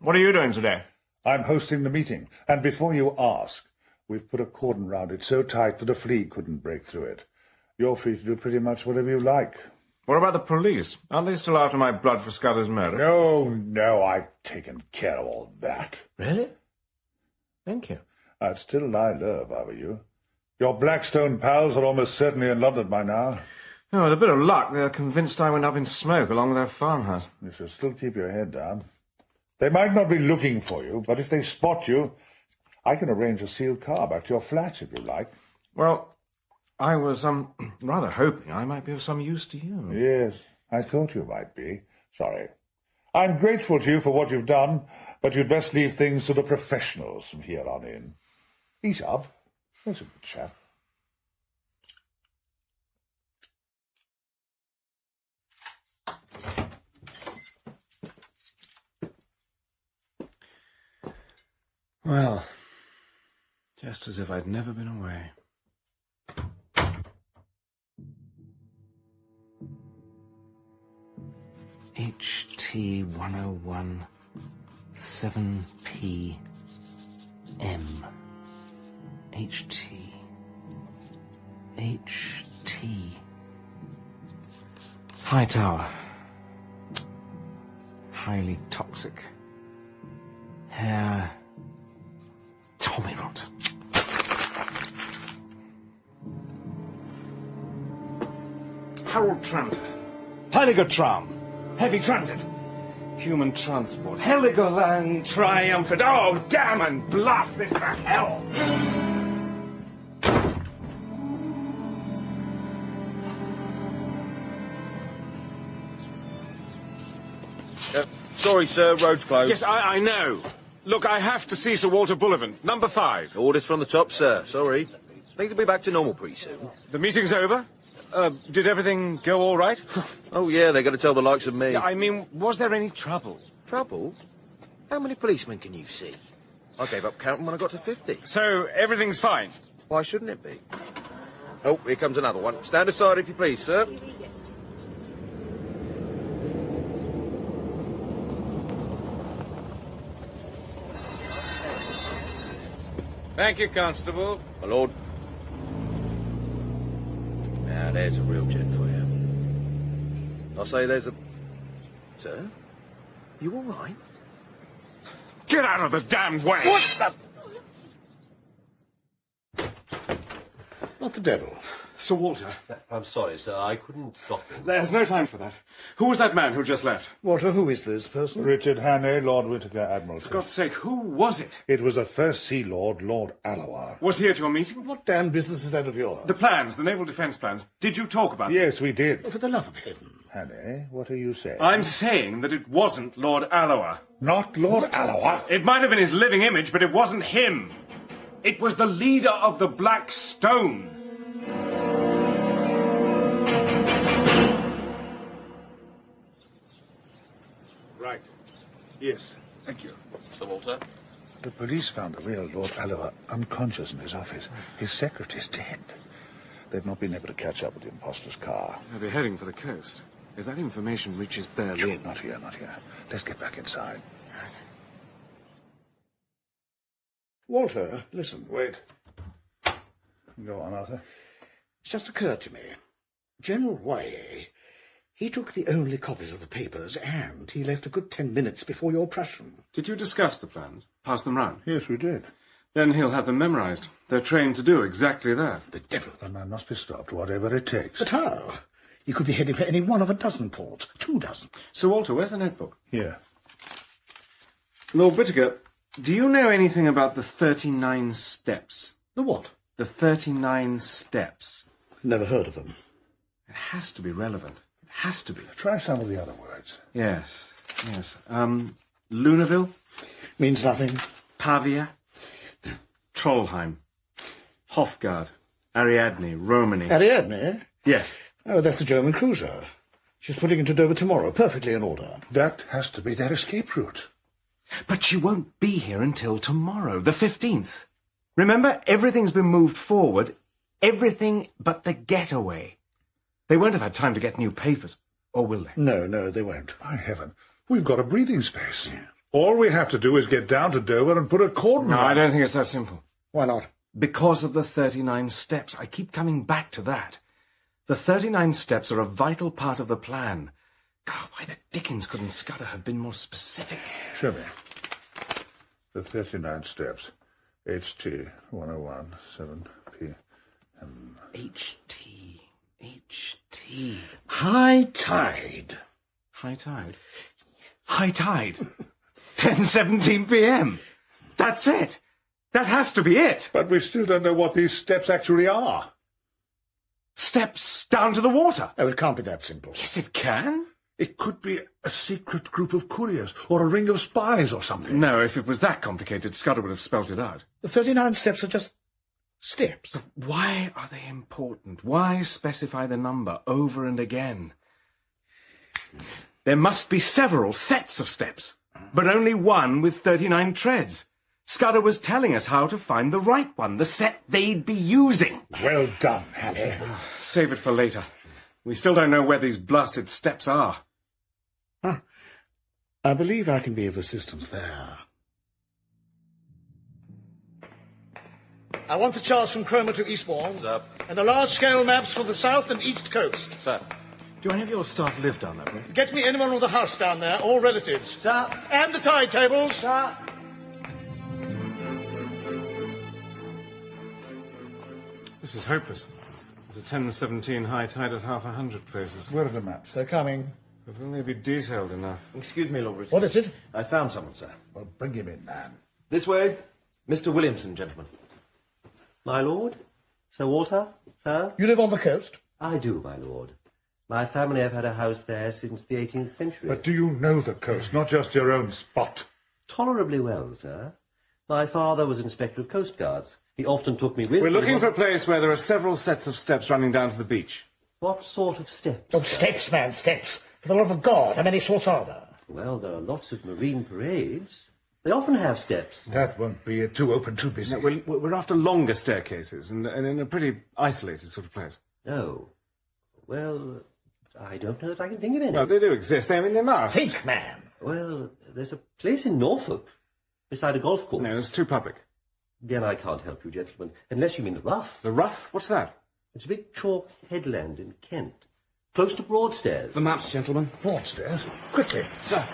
What are you doing today? I'm hosting the meeting, and before you ask, we've put a cordon round it so tight that a flea couldn't break through it. You're free to do pretty much whatever you like. What about the police? Aren't they still after my blood for Scudder's murder? No, I've taken care of all that. Really? Thank you. I'd still lie low if I were you. Your Blackstone pals are almost certainly in London by now. Oh, with a bit of luck, they're convinced I went up in smoke along with their farmhouse. You should still keep your head down. They might not be looking for you, but if they spot you, I can arrange a sealed car back to your flat if you like. Well, I was, rather hoping I might be of some use to you. Yes, I thought you might be. Sorry. I'm grateful to you for what you've done, but you'd best leave things to the professionals from here on in. Ease up. There's a good chap. Well, just as if I'd never been away. HT 101 7PM. HT. High tower. Highly toxic. Hair. Tommy rot. Harold Tranter. Heiliger Tram. Heavy transit. Human transport. Heligoland triumphant. Oh, damn and blast this to hell! Sorry, sir, road's closed. Yes, I know. Look, I have to see Sir Walter Bullivant, number 5. Orders from the top, sir. Sorry. Think it'll be back to normal pretty soon. The meeting's over? Did everything go all right? Oh, yeah, they're going to tell the likes of me. Yeah, I mean, was there any trouble? Trouble? How many policemen can you see? I gave up counting when I got to 50. So, everything's fine? Why shouldn't it be? Oh, here comes another one. Stand aside if you please, sir. Thank you, Constable. My lord. Now, there's a real gent for you. I'll say there's a... Sir? You all right? Get out of the damn way! What the... Not the devil. Sir Walter. I'm sorry, sir. I couldn't stop him. There's no time for that. Who was that man who just left? Walter, who is this person? Richard Hannay, Lord Whittaker, Admiralty. For God's sake, who was it? It was the First Sea Lord, Lord Alloa. Was he at your meeting? What damn business is that of yours? The plans, the naval defence plans. Did you talk about them? Yes, we did. For the love of heaven. Hannay, what are you saying? I'm saying that it wasn't Lord Alloa. Not Lord Alloa? It might have been his living image, but it wasn't him. It was the leader of the Black Stone. Right. Yes, thank you. Sir Walter? The police found the real Lord Alloa unconscious in his office. His secretary's dead. They've not been able to catch up with the imposter's car. They'll be heading for the coast. If that information reaches Berlin... Not here, not here. Let's get back inside. Walter, listen. Wait. Go on, Arthur. It's just occurred to me. General Wyatt, he took the only copies of the papers, and he left a good 10 minutes before your Prussian. Did you discuss the plans? Pass them round? Yes, we did. Then he'll have them memorised. They're trained to do exactly that. The devil. The man must be stopped, whatever it takes. But how? He could be heading for any one of a dozen ports. 2 dozen. Sir Walter, where's the notebook? Here. Lord Whittaker, do you know anything about the 39 steps? The what? The 39 steps. Never heard of them. It has to be relevant. It has to be. Try some of the other words. Yes, yes. Lunaville? Means nothing. Pavia? Trollheim. Hofgard. Ariadne. Romani. Ariadne? Yes. Oh, that's the German cruiser. She's putting into Dover tomorrow. Perfectly in order. That has to be their escape route. But she won't be here until tomorrow, the 15th. Remember, everything's been moved forward. Everything but the getaway. They won't have had time to get new papers. Or will they? No, they won't. By heaven, we've got a breathing space. Yeah. All we have to do is get down to Dover and put a cordon. No, I don't think it's that simple. Why not? Because of the 39 steps. I keep coming back to that. The 39 steps are a vital part of the plan. God, why the dickens couldn't Scudder have been more specific? Show me. The 39 steps. HT 101 7 p.m. HT. High tide. High tide? High tide. 10:17 p.m. That's it. That has to be it. But we still don't know what these steps actually are. Steps down to the water. Oh, it can't be that simple. Yes, it can. It could be a secret group of couriers, or a ring of spies, or something. No, if it was that complicated, Scudder would have spelt it out. The 39 steps are just steps. But why are they important? Why specify the number over and again? There must be several sets of steps, but only one with 39 treads. Scudder was telling us how to find the right one, the set they'd be using. Well done, Hannay. Save it for later. We still don't know where these blasted steps are. I believe I can be of assistance there. I want the charts from Cromer to Eastbourne. Sir. And the large-scale maps for the south and east coast. Sir. Do any of your staff live down that way? Get me anyone with a house down there, all relatives. Sir. And the tide tables. Sir. This is hopeless. There's a 10:17 high tide at 100 places. Where are the maps? They're coming. If only be detailed enough. Excuse me, Lord Richard. What is it? I found someone, sir. Well, bring him in, man. This way. Mr. Williamson, gentlemen. My lord? Sir Walter? Sir? You live on the coast? I do, my lord. My family have had a house there since the 18th century. But do you know the coast, not just your own spot? Tolerably well, sir. My father was Inspector of Coast Guards. He often took me with We're him. looking for a place where there are several sets of steps running down to the beach. What sort of steps? Oh, steps, man, steps. For the love of God, how many sorts are there? Well, there are lots of marine parades. They often have steps. That won't be it. Too open, too busy. No, we're after longer staircases and in a pretty isolated sort of place. Oh. Well, I don't know that I can think of any. Well, they do exist. They must. Think, man. Well, there's a place in Norfolk beside a golf course. No, it's too public. Then I can't help you, gentlemen, unless you mean the Rough. The Rough? What's that? It's a big chalk headland in Kent, close to Broadstairs. The maps, gentlemen. Broadstairs? Quickly. Sir,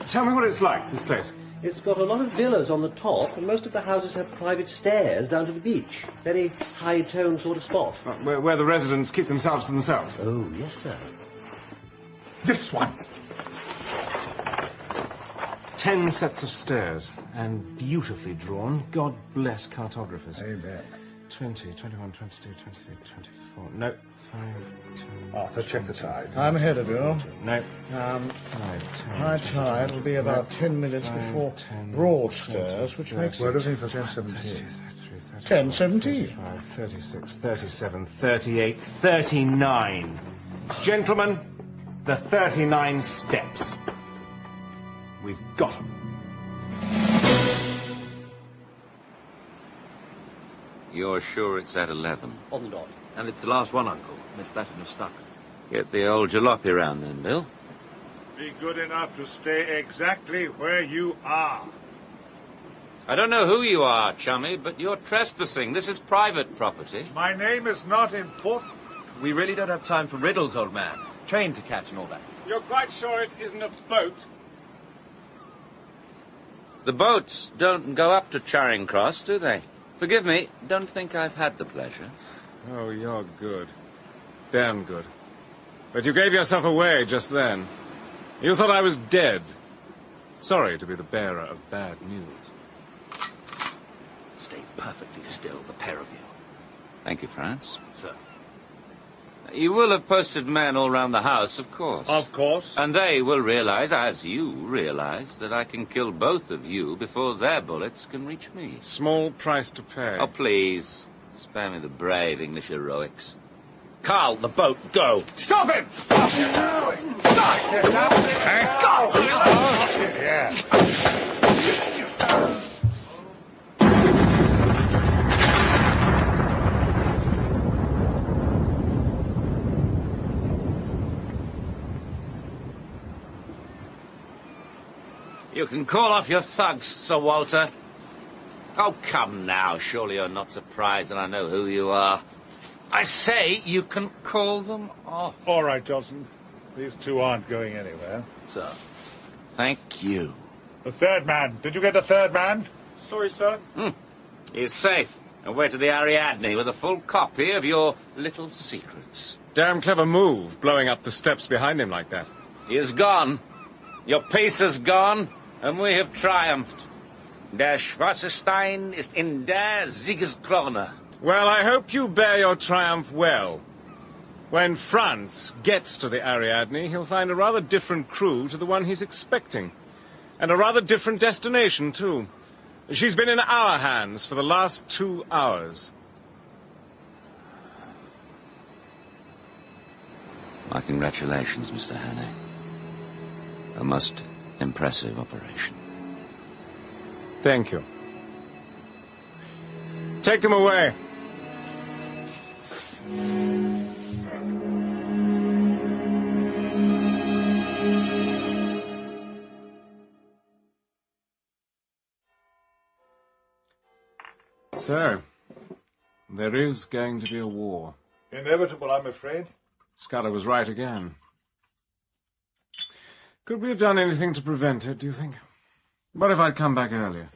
tell me what it's like, this place. It's got a lot of villas on the top, and most of the houses have private stairs down to the beach. Very high-toned sort of spot. Where the residents keep themselves to themselves? Oh, yes, sir. This one. 10 sets of stairs, and beautifully drawn. God bless cartographers. Amen. 20, 21, 22, 23, 24. No, 5, 10... Arthur, check the tide. I'm ahead of you. No. 5, 10, high tide will be about 10 minutes before Broadstairs, which makes We're it... looking for 10:17. 10:17. 35, 36, 37, 38, 39. Gentlemen, the 39 steps. We've got them. You're sure it's at 11? On the dot. And it's the last one, Uncle. Missed that and you're stuck. Get the old jalopy round then, Bill. Be good enough to stay exactly where you are. I don't know who you are, chummy, but you're trespassing. This is private property. My name is not important. We really don't have time for riddles, old man. Train to catch and all that. You're quite sure it isn't a boat? The boats don't go up to Charing Cross, do they? Forgive me, don't think I've had the pleasure. Oh, you're good. Damn good. But you gave yourself away just then. You thought I was dead. Sorry to be the bearer of bad news. Stay perfectly still, the pair of you. Thank you, France. Sir. You will have posted men all round the house, of course. Of course. And they will realize, as you realize, that I can kill both of you before their bullets can reach me. Small price to pay. Oh, please. Spare me the brave English heroics. Carl, the boat, go! Stop him! Stop! Get out! Go! Yeah. You can call off your thugs, Sir Walter. Oh, come now. Surely you're not surprised that I know who you are. I say you can call them off. All right, Johnson. These two aren't going anywhere. Sir. Thank you. The third man. Did you get the third man? Sorry, sir. He's safe. Away to the Ariadne with a full copy of your little secrets. Damn clever move, blowing up the steps behind him like that. He is gone. Your peace is gone, and we have triumphed. Der Schwarzestein ist in der Siegeskrone. Well, I hope you bear your triumph well. When Franz gets to the Ariadne, he'll find a rather different crew to the one he's expecting. And a rather different destination, too. She's been in our hands for the last 2 hours. My congratulations, Mr. Hannay. A most impressive operation. Thank you. Take them away. So, there is going to be a war. Inevitable, I'm afraid. Scudder was right again. Could we have done anything to prevent it, do you think? What if I'd come back earlier?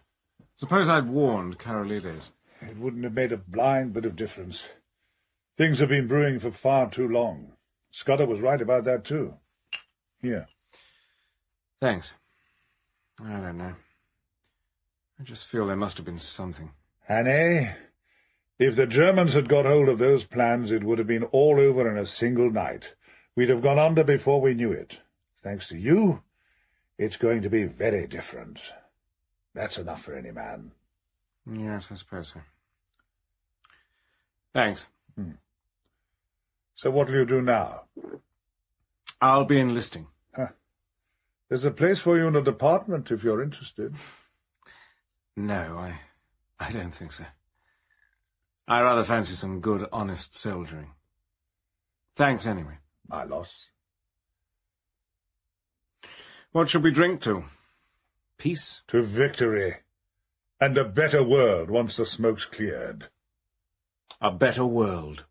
Suppose I'd warned Karolides. It wouldn't have made a blind bit of difference. Things have been brewing for far too long. Scudder was right about that, too. Here. Thanks. I don't know. I just feel there must have been something. Hannay, if the Germans had got hold of those plans, it would have been all over in a single night. We'd have gone under before we knew it. Thanks to you, it's going to be very different. That's enough for any man. Yes, I suppose so. Thanks. So what will you do now? I'll be enlisting. There's a place for you in the department if you're interested. No, I don't think so. I rather fancy some good, honest soldiering. Thanks anyway. My loss. What should we drink to? Peace? To victory. And a better world once the smoke's cleared. A better world.